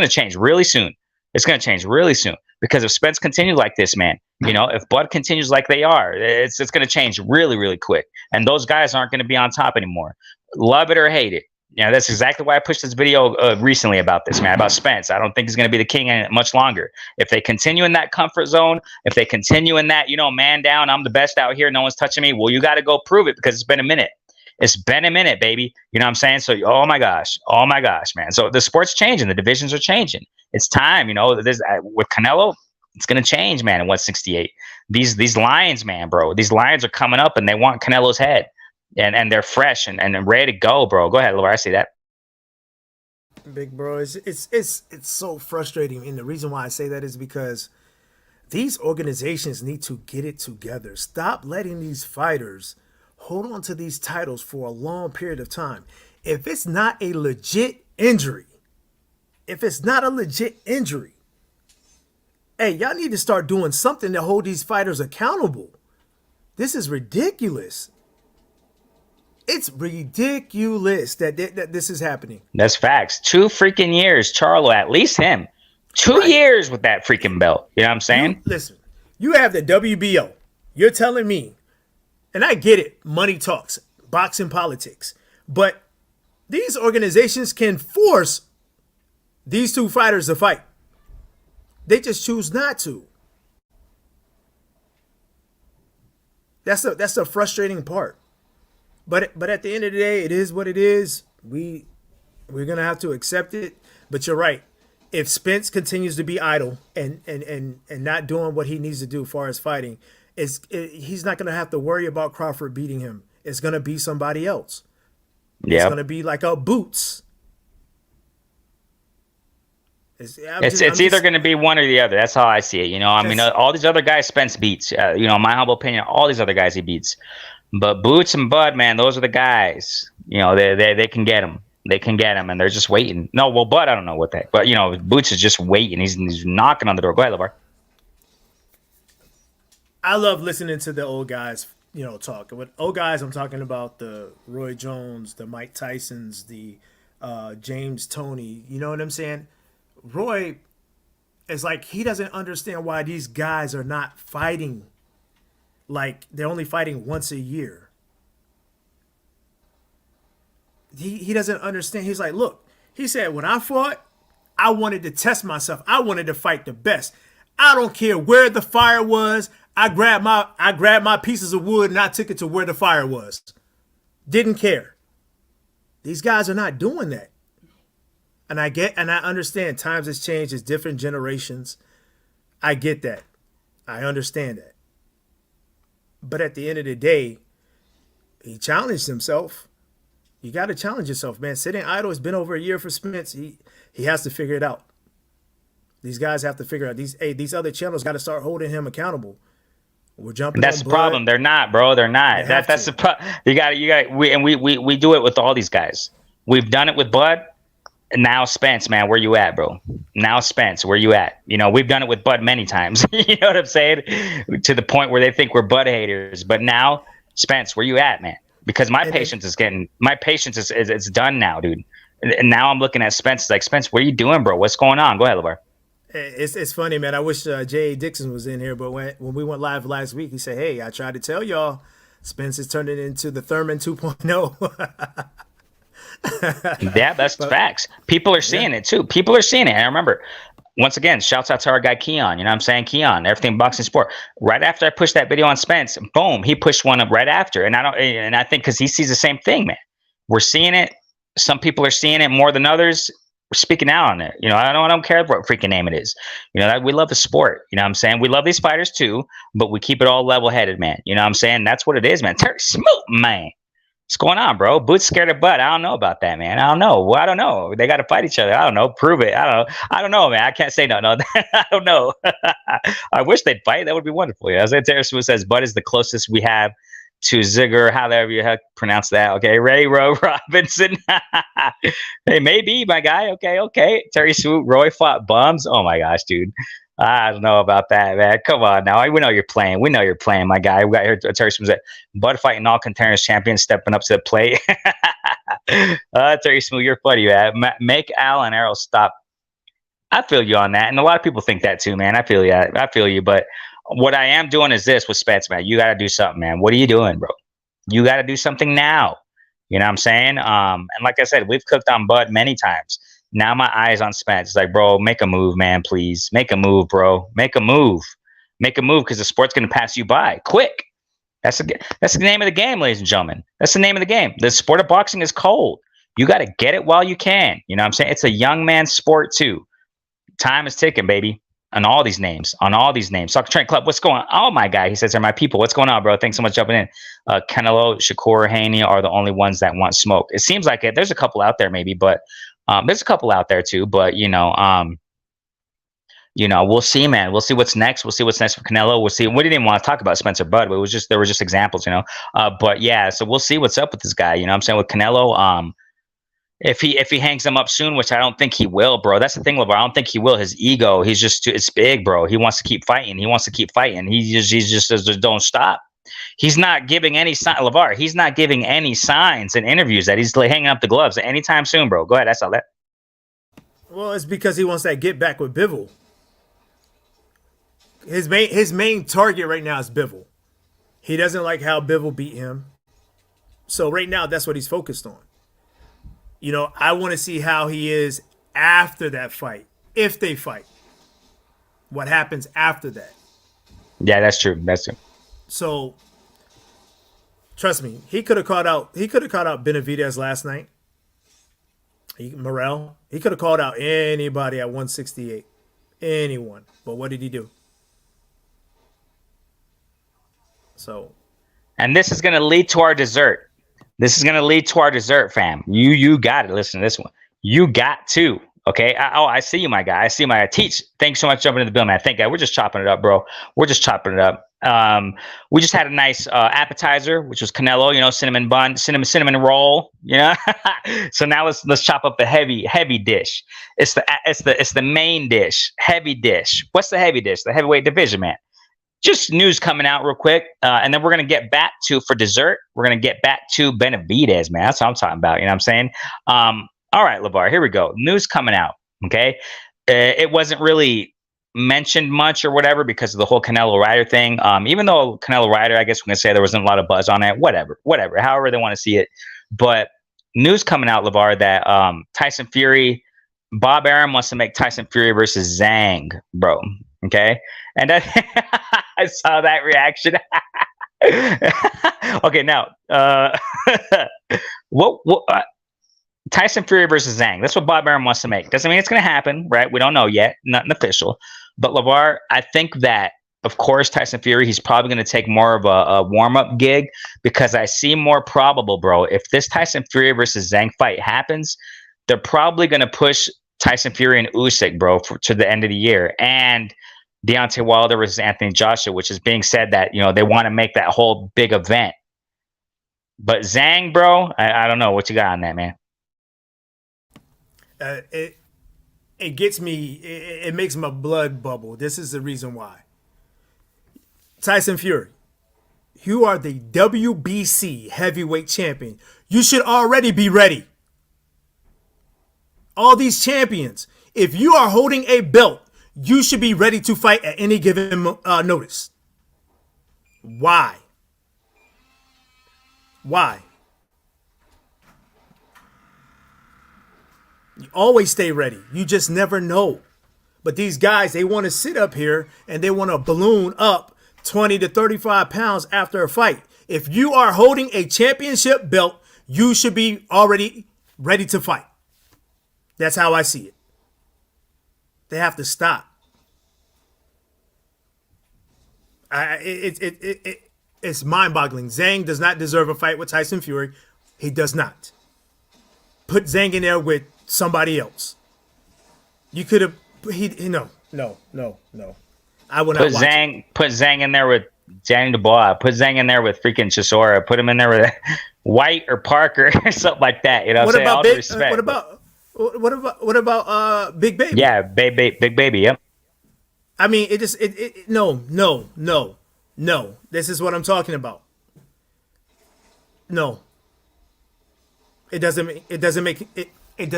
change really soon. It's gonna change really soon. Because if Spence continues like this, man, if Bud continues like they are, it's going to change really, really quick. And those guys aren't going to be on top anymore. Love it or hate it. That's exactly why I pushed this video recently about this, man, about Spence. I don't think he's going to be the king much longer. If they continue in that comfort zone, if they continue in that, man down, I'm the best out here, no one's touching me, well, you got to go prove it, because it's been a minute. It's been a minute, baby. You know what I'm saying? So, oh my gosh, man. So the sport's changing. The divisions are changing. It's time, with Canelo, it's going to change, man, in 168. These lions, man, bro, these lions are coming up and they want Canelo's head, and they're fresh and ready to go, bro. Go ahead, Lavar, I see that. Big bro, it's so frustrating. And the reason why I say that is because these organizations need to get it together. Stop letting these fighters hold on to these titles for a long period of time. If it's not a legit injury, hey, y'all need to start doing something to hold these fighters accountable. This is ridiculous. It's ridiculous that this is happening. That's facts. 2 freaking years, Charlo, at least him. 2 years with that freaking belt. You know what I'm saying? Listen, you have the WBO. You're telling me, and I get it, money talks, boxing politics, but these organizations can force these 2 fighters to fight. They just choose not to. That's the frustrating part. But at the end of the day, it is what it is. We're gonna have to accept it. But you're right. If Spence continues to be idle and not doing what he needs to do as far as fighting, he's not gonna have to worry about Crawford beating him. It's gonna be somebody else. It's gonna be like a Boots. It's either going to be one or the other. That's how I see it. I mean, all these other guys Spence beats. My humble opinion, all these other guys he beats. But Boots and Bud, man, those are the guys. They can get him. They can get him, and they're just waiting. No, well, Bud, I don't know what that. But Boots is just waiting. He's knocking on the door. Go ahead, Lavar. I love listening to the old guys, talk. With old guys, I'm talking about the Roy Jones, the Mike Tysons, the James Toney. You know what I'm saying? Roy is like he doesn't understand why these guys are not fighting. Like they're only fighting once a year. He doesn't understand. He's like, look, he said when I fought, I wanted to test myself. I wanted to fight the best. I don't care where the fire was. I grabbed my pieces of wood and I took it to where the fire was. Didn't care. These guys are not doing that. And I understand times has changed, it's different generations. I get that. I understand that. But at the end of the day, he challenged himself. You got to challenge yourself, man. Sitting idle has been over a year for Spence. He has to figure it out. These guys have to figure out these other channels got to start holding him accountable. We're jumping. That's on the Blood. problem. They're not, bro. They're not. That's the problem. You got. We do it with all these guys. We've done it with Bud. And now Spence, man, where you at, bro? Now Spence, where you at? We've done it with Bud many times. You know what I'm saying? To the point where they think we're Bud haters. But now, Spence, where you at, man? Because my patience is done now, dude. And now I'm looking at Spence like, Spence, what are you doing, bro? What's going on? Go ahead, Lavar. It's funny, man. I wish J.A. Dixon was in here, but when we went live last week, he said, hey, I tried to tell y'all, Spence is turning into the Thurman 2.0. Yeah, that's facts. People are seeing it too. People are seeing it. And I remember, once again, shouts out to our guy Keon. You know what I'm saying? Keon, everything boxing sport. Right after I pushed that video on Spence, boom, he pushed one up right after. And I think because he sees the same thing, man. We're seeing it. Some people are seeing it more than others. We're speaking out on it. I don't care what freaking name it is. We love the sport. You know what I'm saying? We love these fighters too, but we keep it all level headed, man. You know what I'm saying? That's what it is, man. Terry Smoot, man. What's going on, bro? Boots scared of Bud. I don't know about that, man. I don't know. Well, I don't know. They got to fight each other. I don't know. Prove it. I don't know. I don't know, man. I can't say no. I don't know. I wish they'd fight. That would be wonderful. As Terry Smoot says, Bud is the closest we have to Ziggler, however you pronounce that. Okay, Ray Rowe Robinson. Hey, maybe my guy. Okay. Terry Smoot, Roy fought bums. Oh my gosh, dude. I don't know about that, man. Come on now. We know you're playing. We know you're playing, my guy. We got here. Terry Smoot said, Bud fighting all contenders champion, stepping up to the plate. Terry Smoot, you're funny, man. Make Al and Errol stop. I feel you on that, and a lot of people think that too, man. I feel you. I feel you. But what I am doing is this with Spence, man. You got to do something, man. What are you doing, bro? You got to do something now. You know what I'm saying? And like I said, we've cooked on Bud many times. Now my eyes on Spence. It's like, bro, make a move, man, please. Make a move, bro. Make a move. Make a move because the sport's going to pass you by quick. That's the name of the game, ladies and gentlemen. That's the name of the game. The sport of boxing is cold. You got to get it while you can. You know what I'm saying? It's a young man's sport, too. Time is ticking, baby. On all these names. Soccer Training Club, what's going on? Oh, my guy. He says, they're my people. What's going on, bro? Thanks so much for jumping in. Canelo, Shakur, Haney are the only ones that want smoke. It seems like it. There's a couple out there, maybe, but there's a couple out there too, but we'll see, man. We'll see what's next. We'll see what's next for Canelo. We'll see. We didn't even want to talk about Spencer Bud, but there were just examples, but yeah, so we'll see what's up with this guy. You know what I'm saying? With Canelo, if he hangs him up soon, which I don't think he will, bro. That's the thing, Lavar. I don't think he will. His ego, it's big, bro. He wants to keep fighting. He just says, don't stop. He's not giving any sign, Lavar. He's not giving any signs in interviews that he's hanging up the gloves anytime soon, bro. Go ahead. That's all that. Well, it's because he wants that get back with Bivol. His main target right now is Bivol. He doesn't like how Bivol beat him. So right now, that's what he's focused on. I want to see how he is after that fight. If they fight. What happens after that? Yeah, that's true. So, trust me, he could have called out Benavidez last night. Morrell. He could have called out anybody at 168. Anyone. But what did he do? So. And this is going to lead to our dessert. Fam. You got it. Listen to this one. You got to. Okay. I see you, my guy. I see my Teach. Thanks so much for jumping into the bill, man. Thank you. We're just chopping it up, bro. We're just chopping it up. We just had a nice appetizer, which was Canelo, cinnamon bun, cinnamon roll, So now let's chop up the heavy dish. It's the main dish, heavy dish. What's the heavy dish? The heavyweight division, man. Just news coming out real quick, and then we're gonna get back to for dessert. We're gonna get back to Benavides, man. That's what I'm talking about. You know what I'm saying? All right, Lavar, here we go. News coming out. Okay, it wasn't really mentioned much or whatever because of the whole Canelo Ryder thing. Even though Canelo Ryder, I guess we can say there wasn't a lot of buzz on it. Whatever. However they want to see it. But news coming out, Lavar, that Tyson Fury, Bob Arum wants to make Tyson Fury versus Zhang, bro. Okay, and I saw that reaction. Okay, now what Tyson Fury versus Zhang. That's what Bob Arum wants to make. Doesn't mean it's going to happen, right? We don't know yet. Nothing official. But Lavar, I think that, of course, Tyson Fury, he's probably going to take more of a warm-up gig because I see more probable, bro. If this Tyson Fury versus Zhang fight happens, they're probably going to push Tyson Fury and Usyk, bro, to the end of the year. And Deontay Wilder versus Anthony Joshua, which is being said that, they want to make that whole big event. But Zhang, bro, I don't know. What you got on that, man? It gets me. It makes my blood bubble. This is the reason why. Tyson Fury, you are the WBC heavyweight champion. You should already be ready. All these champions, if you are holding a belt, you should be ready to fight at any given notice. Why? Why? You always stay ready. You just never know. But these guys, they want to sit up here and they want to balloon up 20 to 35 pounds after a fight. If you are holding a championship belt, you should be already ready to fight. That's how I see it. They have to stop. It's mind-boggling. Zhang does not deserve a fight with Tyson Fury. He does not. Put Zhang in there with somebody else. You could have. No. I would not put Zhang. Put Zhang in there with Danny Dubois. Put Zhang in there with freaking Chisora. Put him in there with White or Parker or something like that. What about all Big? Respect, what about Big Baby? Yeah, Big Baby. Yep. I mean, no. This is what I'm talking about. No. It does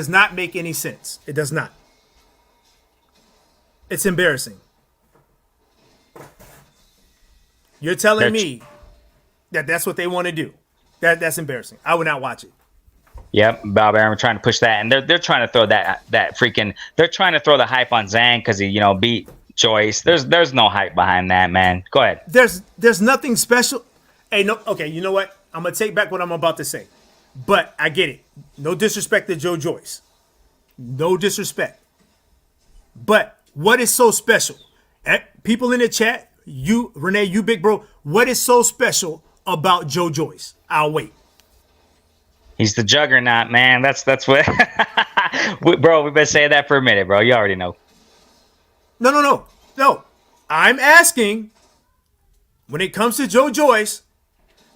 not make any sense. It does not. It's embarrassing. You're telling me that that's what they want to do. That's embarrassing. I would not watch it. Yep, Bob Arum trying to push that, and they're trying to throw that freaking. They're trying to throw the hype on Zhang because he beat Joyce. There's no hype behind that, man. Go ahead. There's nothing special. Hey, no. Okay, you know what? I'm gonna take back what I'm about to say, but I get it. No disrespect to Joe Joyce. No disrespect. But what is so special? People in the chat, you Rene, you big bro. What is so special about Joe Joyce? I'll wait. He's the juggernaut, man. That's what, bro. We've been saying that for a minute, bro. You already know. No. I'm asking. When it comes to Joe Joyce,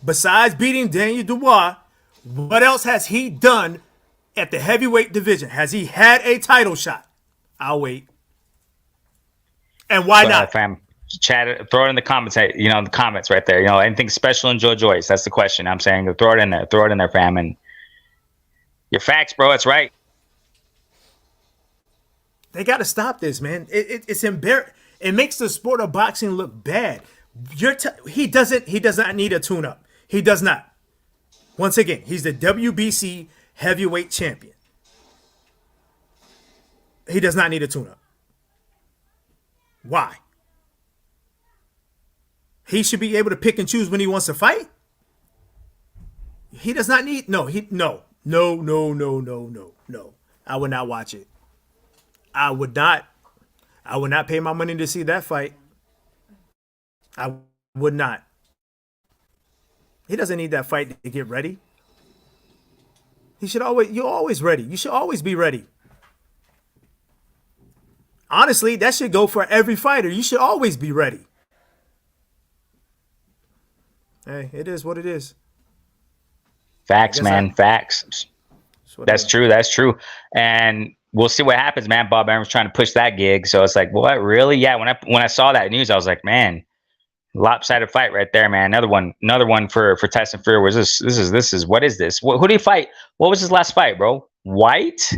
besides beating Daniel Dubois, what else has he done at the heavyweight division? Has he had a title shot? I'll wait. And why not? Fam, chat, throw it in the comments. In the comments right there. Anything special in Joe Joyce? That's the question. I'm saying, throw it in there. Throw it in there, fam. And your facts, bro. That's right. They got to stop this, man. It's embarrassing. It makes the sport of boxing look bad. He does not need a tune-up. He does not. Once again, he's the WBC heavyweight champion. He does not need a tune-up. Why? He should be able to pick and choose when he wants to fight. He does not need no. I would not watch it. I would not pay my money to see that fight. I would not. He doesn't need that fight to get ready. You're always ready. You should always be ready. Honestly, that should go for every fighter. You should always be ready. Hey, it is what it is. I Facts, guess I. man. Facts. It's what it That's is. true. That's true. And we'll see what happens, man. Bob Aaron's trying to push that gig, so it's like, what? Really? Yeah. When I saw that news, I was like, man, lopsided fight right there, man. Another one for Tyson Fury. Was this is what is this? Who did he fight? What was his last fight, bro? White?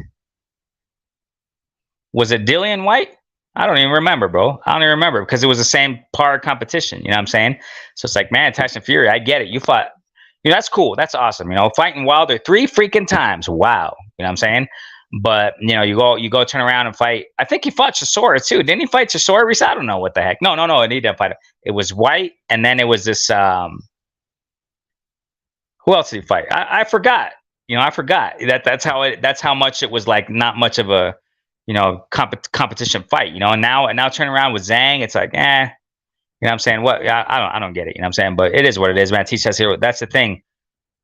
Was it Dillian White? I don't even remember, bro. I don't even remember because it was the same par competition. You know what I'm saying? So it's like, man, Tyson Fury, I get it. You fought, that's cool. That's awesome. Fighting Wilder 3 freaking times. Wow. You know what I'm saying? But you go turn around and fight. I think he fought Chisora too. Didn't he fight Chisora recently? I don't know what the heck. No. He didn't fight. It was White, and then it was this. Who else did he fight? I forgot. I forgot that's how much it was like not much of a competition fight. And now turning around with Zhang, it's like what I'm saying? What I don't get it. You know what I'm saying? But it is what it is, man. Teach us here. That's the thing.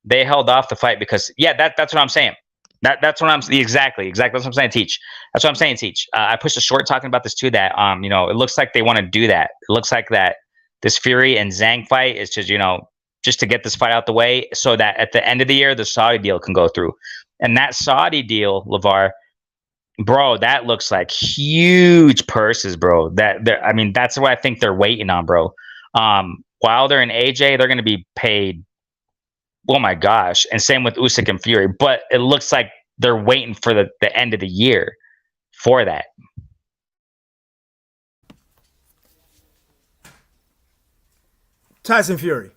They held off the fight because that's what I'm saying. That's what I'm exactly. That's what I'm saying. Teach. That's what I'm saying. Teach. I pushed a short talking about this too. That it looks like they want to do that. It looks like that this Fury and Zhang fight is just to get this fight out the way, so that at the end of the year the Saudi deal can go through, and that Saudi deal, Lavar, bro, that looks like huge purses, bro. That's what I think they're waiting on, bro. Wilder and AJ, they're going to be paid. Oh my gosh, and same with Usyk and Fury. But it looks like they're waiting for the end of the year for that. Tyson Fury.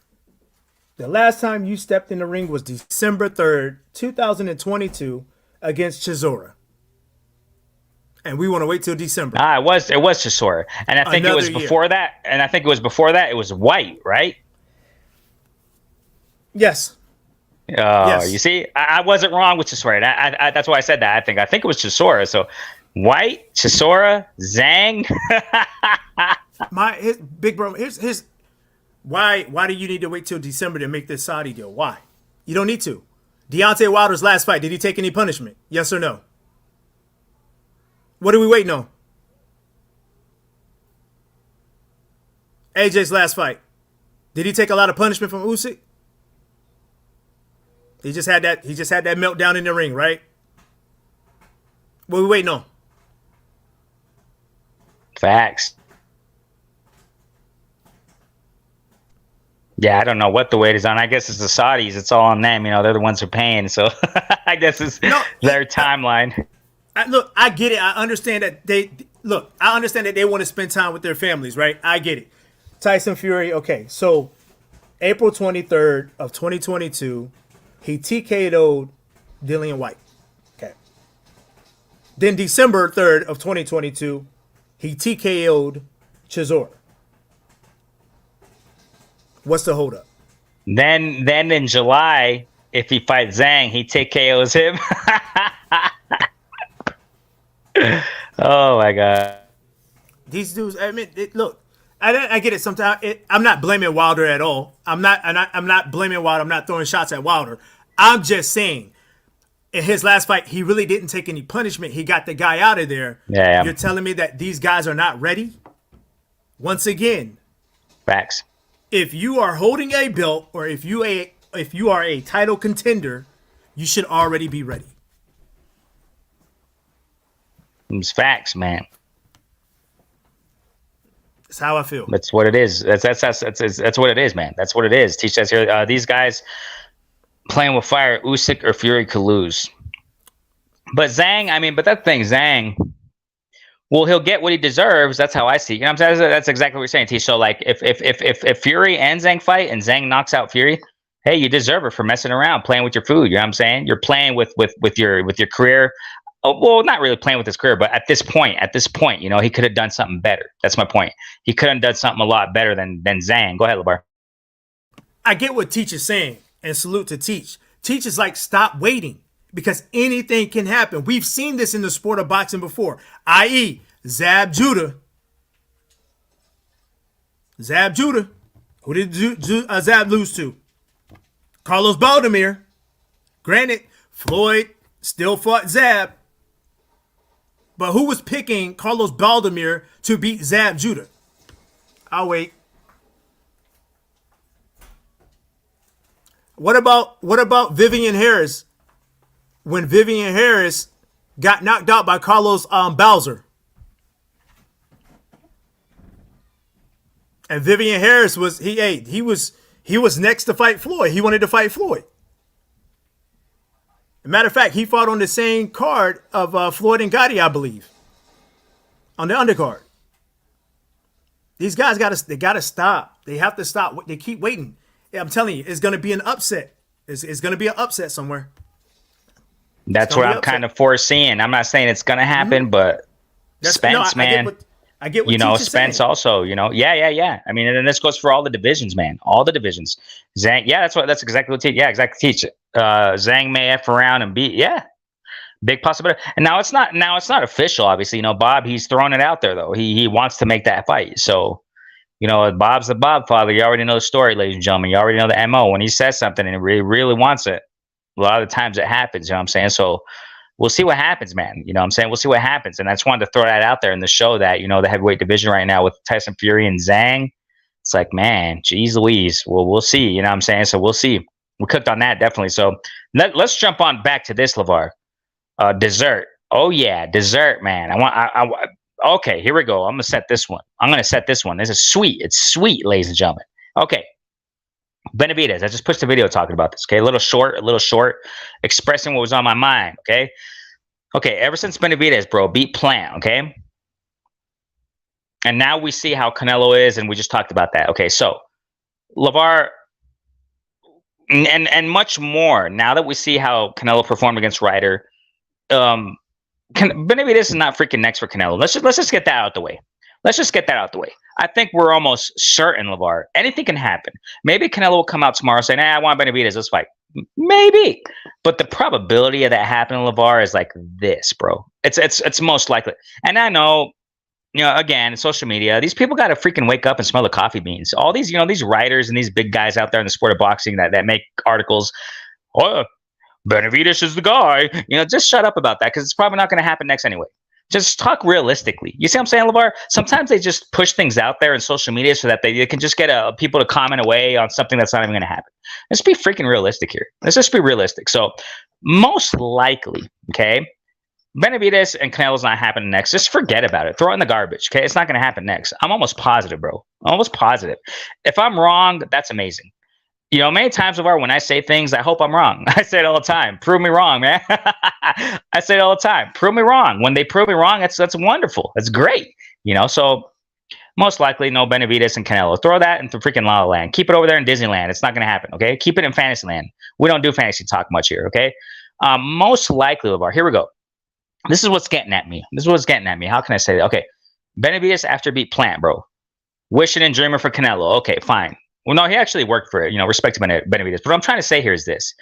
The last time you stepped in the ring was December 3rd, 2022, against Chisora. And we want to wait till December. It was Chisora, and I think it was before that. And I think it was before that. It was White, right? Yes. Oh, Yes. you see, I wasn't wrong with Chisora. That's why I said that. I think it was Chisora. So White, Chisora, Zhang. Big bro. Here's why do you need to wait till December to make this Saudi deal? Why? You don't need to. Deontay Wilder's last fight, did he take any punishment? Yes or no? What are we waiting on? AJ's last fight, did he take a lot of punishment from Usyk? He just had that meltdown in the ring, right? What are we waiting on? Facts. Yeah, I don't know what the weight is on. I guess it's the Saudis. It's all on them. They're the ones who are paying. So I guess it's their timeline. I get it. I understand that they want to spend time with their families, right? I get it. Tyson Fury, okay. So April 23rd of 2022, he TKO'd Dillian White. Okay. Then December 3rd of 2022, he TKO'd Chisora. What's the holdup? Then in July, if he fights Zhang, he TKOs him. Oh my god. These dudes, look, I get it. Sometimes I'm not blaming Wilder at all. I'm not blaming Wilder. I'm not throwing shots at Wilder. I'm just saying, in his last fight, he really didn't take any punishment. He got the guy out of there. Yeah. You're telling me that these guys are not ready? Once again, Facts. if you are holding a belt or if you are a title contender, you should already be ready. It's facts, man. That's how I feel. That's what it is. That's what it is, man. That's what it is. Teach us here. These guys playing with fire. Usyk or Fury could lose. But Zhang, but that thing, Zhang. Well, he'll get what he deserves. That's how I see it. You know what I'm saying? That's exactly what you're saying, T. So, like, if Fury and Zhang fight and Zhang knocks out Fury, hey, you deserve it for messing around, playing with your food. You know what I'm saying? You're playing with your career. Oh, well, not really playing with his career, but at this point, he could have done something better. That's my point. He could have done something a lot better than Zhang. Go ahead, Lavar. I get what Teach is saying, and salute to Teach. Teach is like, stop waiting, because anything can happen. We've seen this in the sport of boxing before, i.e., Zab Judah. Who did Zab lose to? Carlos Baldomir. Granted, Floyd still fought Zab. But who was picking Carlos Baldomir to beat Zab Judah? I'll wait. What about Vivian Harris when Vivian Harris got knocked out by Carlos Bowser? And Vivian Harris was he was next to fight Floyd. He wanted to fight Floyd. As a matter of fact, he fought on the same card of Floyd and Gotti, I believe, on the undercard. These guys gotta stop. They have to stop. They keep waiting. Yeah, I'm telling you, it's gonna be an upset. It's gonna be an upset somewhere. It's That's gonna what be I'm an kind upset. of foreseeing. I'm not saying it's gonna happen, but That's no. Spence, man, I get what Teach is Spence saying. also, yeah. I mean, and this goes for all the divisions, man, all the divisions. Zhang, yeah, that's exactly what teach. Yeah, exactly teach it. Zhang may f around and beat, yeah, big possibility. And now it's not official, obviously. Bob, he's throwing it out there though. He wants to make that fight, so. Bob's the Bob father. You already know the story, ladies and gentlemen. You already know the MO. When he says something and he really wants it, a lot of the times it happens. You know what I'm saying? So we'll see what happens, man. You know what I'm saying? We'll see what happens. And I just wanted to throw that out there in the show that, the heavyweight division right now with Tyson Fury and Zhang, it's like, man, geez Louise. Well, we'll see. You know what I'm saying? So we'll see. We cooked on that, definitely. So let's jump on back to this, Lavar. Dessert. Oh, yeah, dessert, man. Okay, here we go. I'm going to set this one. This is sweet. It's sweet, ladies and gentlemen. Okay. Benavidez. I just pushed the video talking about this. Okay. A little short, expressing what was on my mind. Okay. Okay. Ever since Benavidez, bro, beat Plant. Okay. And now we see how Canelo is, and we just talked about that. Okay. So, Lavar, and much more, now that we see how Canelo performed against Ryder, Benavidez is not freaking next for Canelo. Let's just get that out the way. I think we're almost certain, Lavar. Anything can happen. Maybe Canelo will come out tomorrow saying, I want Benavidez. Let's fight. Maybe. But the probability of that happening, Lavar, is like this, bro. It's most likely. And I know, again, social media, these people got to freaking wake up and smell the coffee beans. All these, these writers and these big guys out there in the sport of boxing that make articles. Oh, Benavidez is the guy. Just shut up about that because it's probably not going to happen next anyway. Just talk realistically. You see what I'm saying, Lavar? Sometimes they just push things out there in social media so that they can just get people to comment away on something that's not even going to happen. Let's be freaking realistic here. Let's just be realistic. So most likely, okay, Benavidez and Canelo's not happening next. Just forget about it. Throw it in the garbage, okay? It's not going to happen next. I'm almost positive, bro. Almost positive. If I'm wrong, that's amazing. Many times, Lavar, when I say things, I hope I'm wrong. I say it all the time. Prove me wrong, man. I say it all the time. Prove me wrong. When they prove me wrong, that's wonderful. That's great. So most likely no Benavidez and Canelo. Throw that into freaking La La Land. Keep it over there in Disneyland. It's not going to happen, okay? Keep it in Fantasyland. We don't do fantasy talk much here, okay? Most likely, Lavar, here we go. This is what's getting at me. How can I say that? Okay, Benavidez after beat Plant, bro. Wishing and dreaming for Canelo. Okay, fine. Well, no, he actually worked for it, respect to Benavidez. But what I'm trying to say here is this.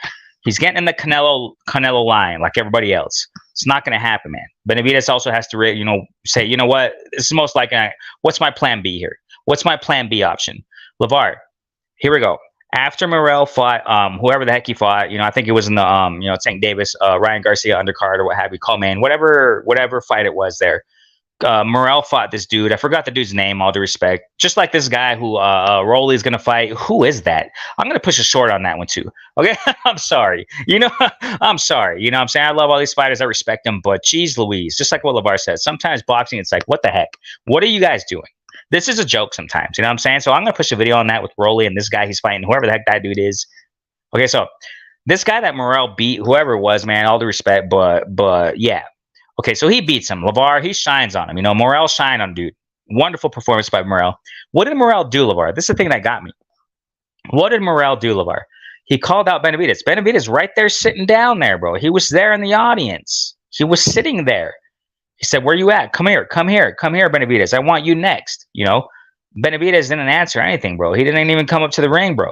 He's getting in the Canelo line like everybody else. It's not going to happen, man. Benavidez also has to, say, you know what? This is most likely, what's my plan B here? What's my plan B option? Lavar, here we go. After Morrell fought, whoever the heck he fought, I think it was in the, Tank Davis, Ryan Garcia undercard or what have you, call man, whatever fight it was there. Morrell fought this dude. I forgot the dude's name, all due respect. Just like this guy who Rolly's going to fight. Who is that? I'm going to push a short on that one too. Okay? I'm sorry. I'm sorry. You know what I'm saying? I love all these fighters. I respect them. But geez Louise, just like what Lavar said, sometimes boxing, it's like, what the heck? What are you guys doing? This is a joke sometimes. You know what I'm saying? So I'm going to push a video on that with Rolly and this guy he's fighting, whoever the heck that dude is. Okay, so this guy that Morrell beat, whoever it was, man, all due respect, but yeah. Okay, so he beats him. Lavar, he shines on him. Morrell shined on dude. Wonderful performance by Morrell. What did Morrell do, Lavar? This is the thing that got me. What did Morrell do, Lavar? He called out Benavidez. Benavidez right there sitting down there, bro. He was there in the audience. He was sitting there. He said, where you at? Come here, Benavidez. I want you next. Benavidez didn't answer anything, bro. He didn't even come up to the ring, bro.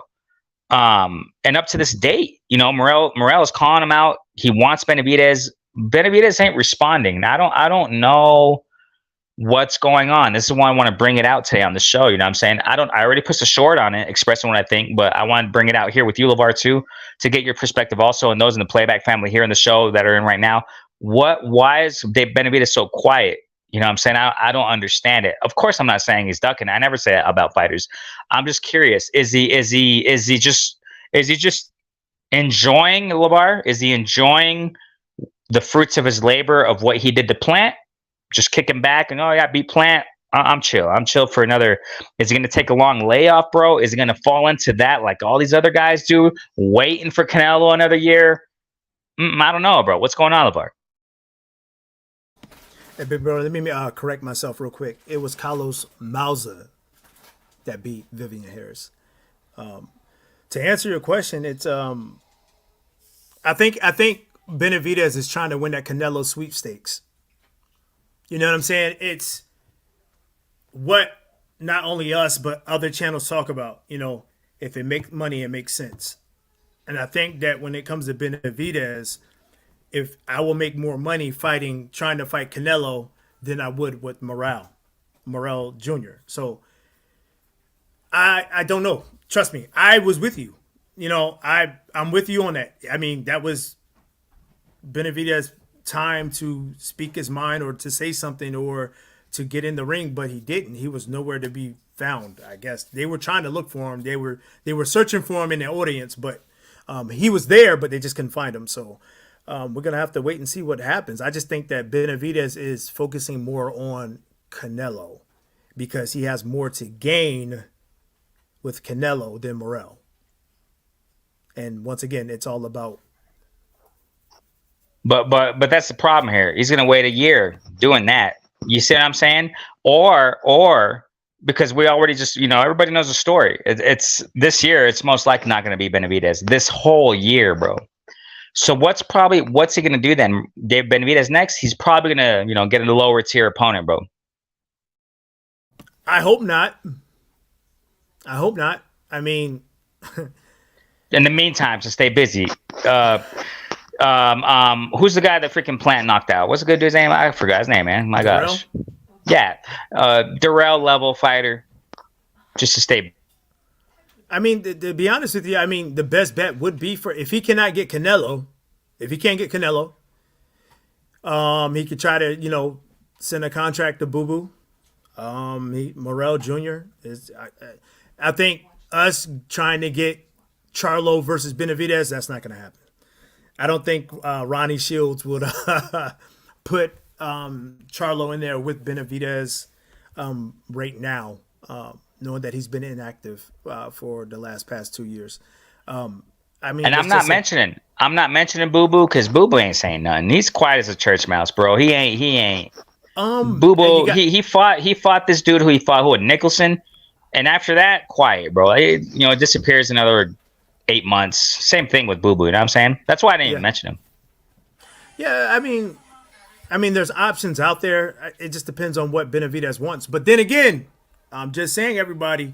And up to this date, Morrell is calling him out. He wants Benavidez. Benavidez ain't responding. I don't know what's going on. This is why I want to bring it out today on the show. You know what I'm saying? I already put a short on it, expressing what I think, but I want to bring it out here with you, Lavar, too, to get your perspective also, and those in the playback family here in the show that are in right now. Why is Benavidez so quiet? You know what I'm saying? I don't understand it. Of course, I'm not saying he's ducking. I never say that about fighters. I'm just curious. Is he just enjoying Lavar? Is he enjoying the fruits of his labor of what he did to Plant? Just kicking back and, oh yeah, beat Plant. I'm chill. I'm chill for another. Is he going to take a long layoff, bro? Is he going to fall into that like all these other guys do, waiting for Canelo another year? I don't know, bro. What's going on, Lavar? Hey, big bro, let me correct myself real quick. It was Carlos Mauza that beat Vivian Harris. To answer your question, it's I think Benavidez is trying to win that Canelo sweepstakes. You know what I'm saying? It's what not only us but other channels talk about. If it makes money, it makes sense. And I think that when it comes to Benavidez, if I will make more money trying to fight Canelo than I would with Morrell Jr. So I don't know. Trust me, I was with you. I'm with you on that. I mean, that was Benavidez' time to speak his mind or to say something or to get in the ring, but he didn't. He was nowhere to be found. I guess they were trying to look for him. They were searching for him in the audience, but he was there, but they just couldn't find him. So we're gonna have to wait and see what happens. I just think that Benavidez is focusing more on Canelo because he has more to gain with Canelo than Morrell. And once again, it's all about. But that's the problem here. He's gonna wait a year doing that. You see what I'm saying? Or because we already just everybody knows the story. It's this year. It's most likely not gonna be Benavidez this whole year, bro. So what's he gonna do then? Dave Benavidez next? He's probably gonna get a lower tier opponent, bro. I hope not. I hope not. I mean, In the meantime, to stay busy. Who's the guy that freaking Plant knocked out? What's the good dude's name? I forgot his name, man. My Darrell? gosh. Yeah. Darrell level fighter. Just to stay. I mean, to be honest with you, I mean, the best bet would be for if he cannot get Canelo, if he can't get Canelo, he could try to send a contract to Boo Boo. Morrell Jr. is. I think us trying to get Charlo versus Benavidez, that's not going to happen. I don't think Ronnie Shields would put Charlo in there with Benavidez right now, knowing that he's been inactive for the past 2 years. I mean, And I'm not mentioning Boo Boo because Boo Boo ain't saying nothing. He's quiet as a church mouse, bro. He ain't. Boo Boo. He fought this dude who Nicholson, and after that, quiet, bro. It disappears another 8 months. Same thing with Boo Boo. You know what I'm saying? That's why I didn't even mention him. Yeah, I mean, there's options out there. It just depends on what Benavidez wants. But then again, I'm just saying, everybody,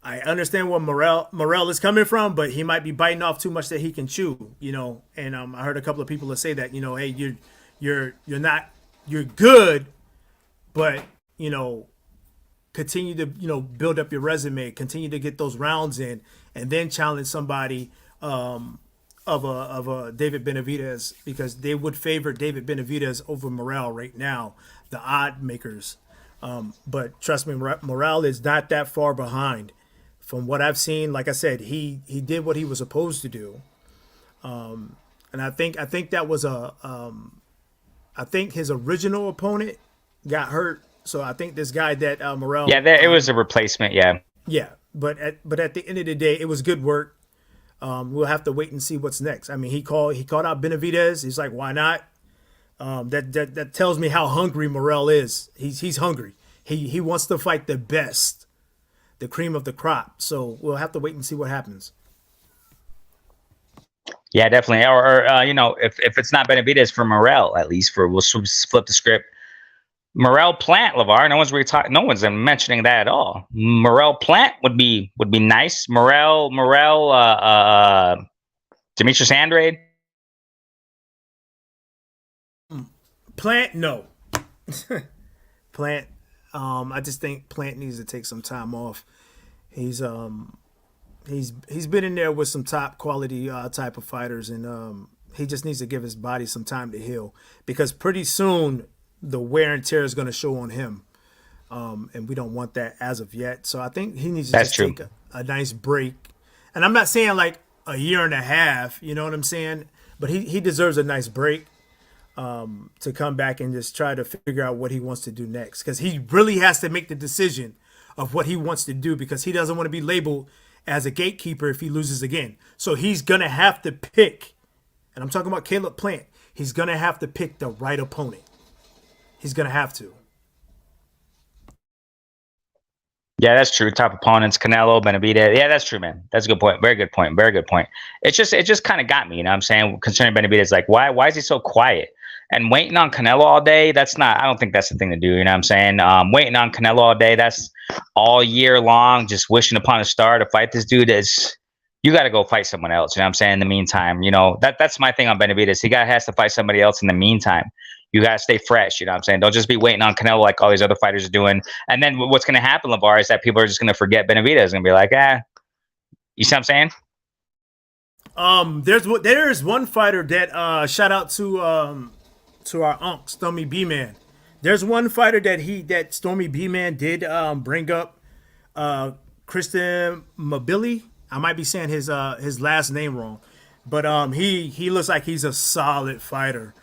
I understand where Morrell is coming from, but he might be biting off too much that he can chew. And I heard a couple of people that say that hey, you're good, but continue to build up your resume, continue to get those rounds in, and then challenge somebody of a David Benavidez, because they would favor David Benavidez over Morrell right now, the odd makers. But trust me, Morrell is not that far behind. From what I've seen, like I said, he did what he was supposed to do, and I think that was I think his original opponent got hurt. So I think this guy that Morrell. Yeah, it was a replacement. Yeah. Yeah, but at the end of the day, it was good work. We'll have to wait and see what's next. I mean, he called out Benavidez. He's like, why not? That tells me how hungry Morrell is. He's hungry. He wants to fight the best, the cream of the crop. So we'll have to wait and see what happens. Yeah, definitely. Or if it's not Benavidez, for Morrell, at least we'll flip the script. Morrell Plant, Lavar. No one's mentioning that at all. Morrell Plant would be nice. Morrell, Demetrius Andrade. Plant, no. Plant. I just think Plant needs to take some time off. He's been in there with some top quality type of fighters, and he just needs to give his body some time to heal, because pretty soon the wear and tear is going to show on him, and we don't want that as of yet. So I think he needs to take a nice break. And I'm not saying like a year and a half. You know what I'm saying? But he deserves a nice break to come back and just try to figure out what he wants to do next, because he really has to make the decision of what he wants to do, because he doesn't want to be labeled as a gatekeeper if he loses again. So he's gonna have to pick, and I'm talking about Caleb Plant. He's gonna have to pick the right opponent. He's gonna have to. Yeah, that's true. Top opponents, Canelo, Benavidez. Yeah, that's true, man. That's a good point. Very good point. Very good point. It just kind of got me, you know what I'm saying? Concerning Benavidez, like why is he so quiet? And waiting on Canelo all day, that's not I don't think that's the thing to do, you know what I'm saying? Waiting on Canelo all day, that's all year long, just wishing upon a star to fight this dude is you gotta go fight someone else, you know what I'm saying? In the meantime, that's my thing on Benavidez. He got has to fight somebody else in the meantime. You gotta stay fresh, you know what I'm saying? Don't just be waiting on Canelo like all these other fighters are doing. And then what's going to happen, Lavar, is that people are just going to forget Benavidez and be like, you see what I'm saying? There's one fighter that shout out to our uncle Stormy B Man. There's one fighter that Stormy B Man did bring up, Kristen Mabili. I might be saying his last name wrong, but he looks like he's a solid fighter,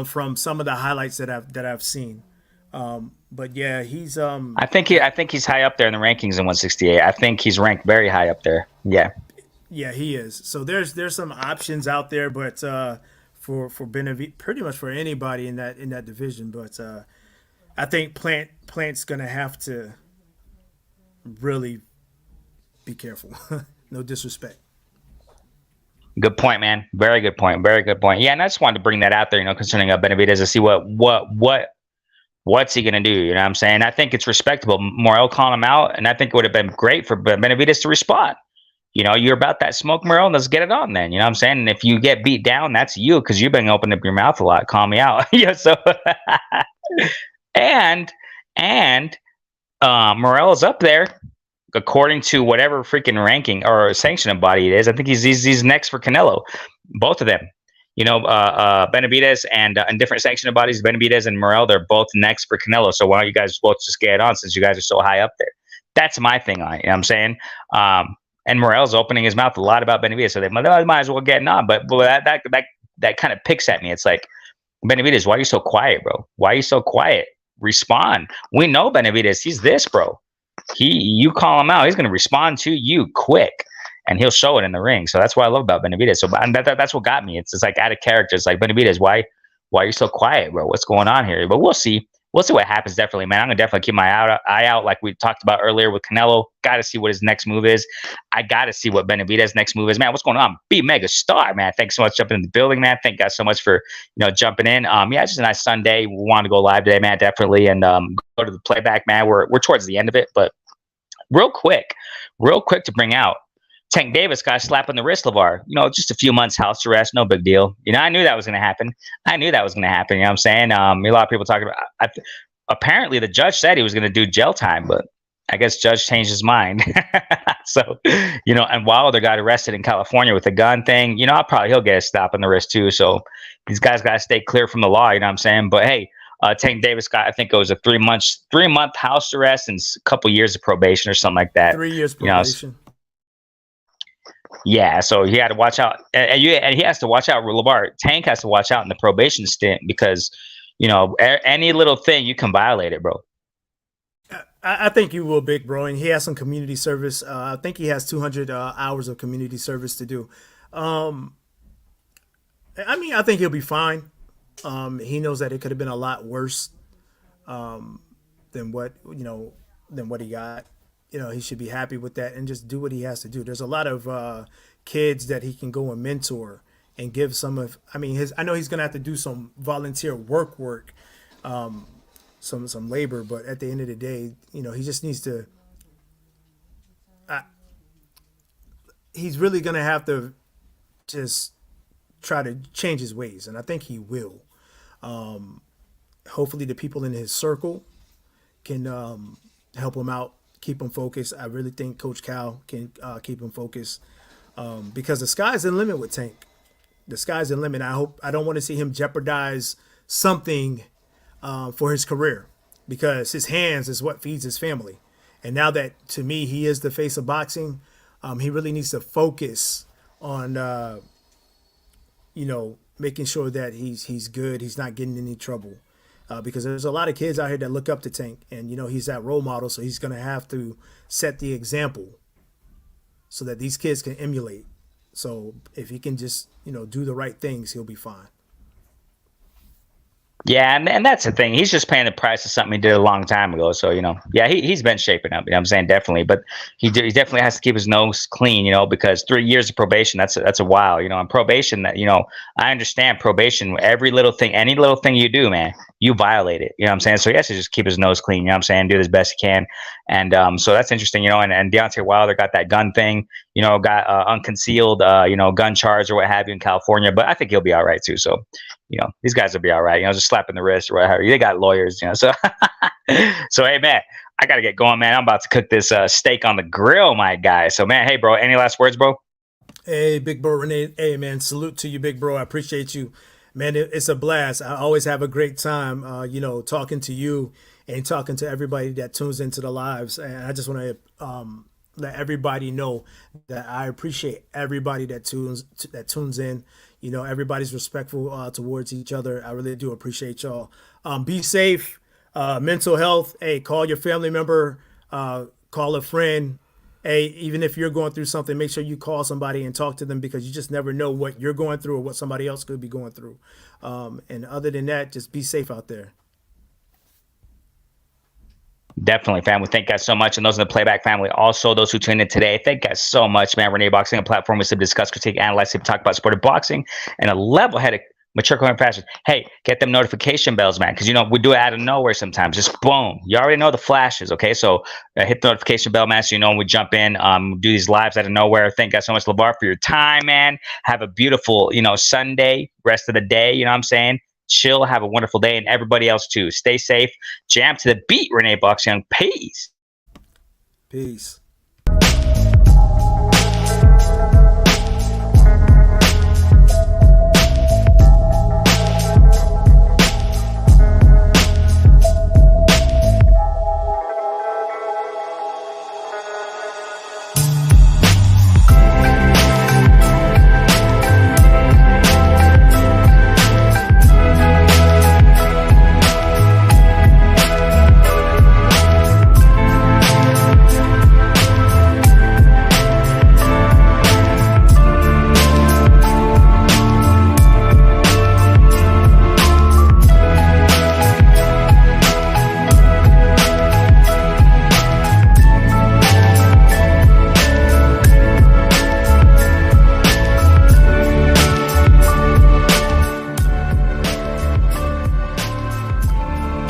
from some of the highlights that I've seen. But yeah, he's I think he's high up there in the rankings in 168. I think he's ranked very high up there. Yeah. yeah, he is. So there's some options out there, but for Benavid, pretty much for anybody in that division. But I think Plant's gonna have to really be careful. No disrespect. Good point, man. Very good point. Very good point. Yeah, and I just wanted to bring that out there, concerning Benavidez to see what's he gonna do. You know what I'm saying? I think it's respectable. Morel calling him out, and I think it would have been great for Benavidez to respond. You're about that smoke, Morel. Let's get it on then. You know what I'm saying? And if you get beat down, that's you because you've been opening up your mouth a lot. Call me out. Yeah. So and and Morel is up there according to whatever freaking ranking or sanctioning body it is. I think he's next for Canelo. Both of them. Benavidez and different sanctioning bodies, Benavidez and Morel, they're both next for Canelo. So why don't you guys both just get it on since you guys are so high up there? That's my thing on it. You know what I'm saying? And Morel's opening his mouth a lot about Benavidez, so they might as well get it on. But that kind of picks at me. It's like, Benavidez, why are you so quiet, bro? Why are you so quiet? Respond. We know Benavidez. He's this, bro. You call him out, he's going to respond to you quick, and he'll show it in the ring. So that's what I love about Benavidez. So that's what got me. It's just like out of character. It's like, Benavidez, why are you so quiet, bro? What's going on here? But we'll see. We'll see what happens. Definitely, man. I'm gonna definitely keep my eye out, like we talked about earlier with Canelo. Got to see what his next move is. I got to see what Benavidez's next move is, man. What's going on? Be mega star, man. Thanks so much for jumping in the building, man. Thank you guys so much for jumping in. Yeah, just a nice Sunday. We wanted to go live today, man. Definitely, and go to the playback, man. We're towards the end of it, but real quick, to bring out. Tank Davis got a slap on the wrist, Lavar. Just a few months house arrest, no big deal. I knew that was going to happen. You know what I'm saying? A lot of people talking about. Apparently, the judge said he was going to do jail time, but I guess judge changed his mind. So, and Wilder got arrested in California with a gun thing. He'll get a slap on the wrist too. So these guys got to stay clear from the law. You know what I'm saying? But hey, Tank Davis got, I think it was a 3-month house arrest and a couple years of probation or something like that. 3 years probation. Yeah, so he had to watch out, and he has to watch out. Lavar, Tank has to watch out in the probation stint because, any little thing you can violate it, bro. I think you will, big bro, and he has some community service. I think he has 200 hours of community service to do. I think he'll be fine. He knows that it could have been a lot worse than what he got. He should be happy with that and just do what he has to do. There's a lot of kids that he can go and mentor and give some of. I know he's gonna have to do some volunteer work, some labor, but at the end of the day, he just needs to. He's really gonna have to just try to change his ways, and I think he will. Hopefully, the people in his circle can help him out, keep him focused. I really think Coach Cal can keep him focused, because the sky's the limit with Tank. The sky's the limit. I don't want to see him jeopardize something for his career, because his hands is what feeds his family. And now that, to me, he is the face of boxing, he really needs to focus on making sure that he's good, he's not getting in any trouble. Because there's a lot of kids out here that look up to Tank, and he's that role model, so he's gonna have to set the example so that these kids can emulate. So if he can just do the right things, he'll be fine. Yeah, and that's the thing. He's just paying the price of something he did a long time ago. So, yeah, he's been shaping up. I'm saying definitely, but he definitely has to keep his nose clean. Because 3 years of probation, that's a while. And probation, that I understand probation. Every little thing, any little thing you do, man, you violate it. I'm saying? So he has to just keep his nose clean. I'm saying? Do his best he can, and so that's interesting. And Deontay Wilder got that gun thing. Got unconcealed, gun charge or what have you in California. But I think he'll be all right too. So these guys will be all right. Just slapping the wrist or whatever. They got lawyers, so so hey man, I gotta get going, man. I'm about to cook this steak on the grill, my guy. So man, hey bro, any last words, bro? Hey, big bro Rene. Hey, man, salute to you, big bro. I appreciate you, man. It's a blast. I always have a great time, talking to you and talking to everybody that tunes into the lives. And I just want to let everybody know that I appreciate everybody that tunes in. Everybody's respectful towards each other. I really do appreciate y'all. Be safe. Mental health. Hey, call your family member. Call a friend. Hey, even if you're going through something, make sure you call somebody and talk to them, because you just never know what you're going through or what somebody else could be going through. And other than that, just be safe out there. Definitely, family. Thank you guys so much. And those in the playback family, also those who tuned in today, thank you guys so much, man. Renee Boxing, a platform with some discuss, critique, analyze, talk about sport of boxing and a level-headed, mature, coherent fashion. Hey, get them notification bells, man, because we do it out of nowhere sometimes. Just boom, you already know the flashes, okay? So hit the notification bell, man, so when we jump in, do these lives out of nowhere. Thank you guys so much, Lavar, for your time, man. Have a beautiful, Sunday, rest of the day. You know what I'm saying? Chill, have a wonderful day, and everybody else too. Stay safe. Jam to the beat, Renee Boxyoung. Peace. Peace.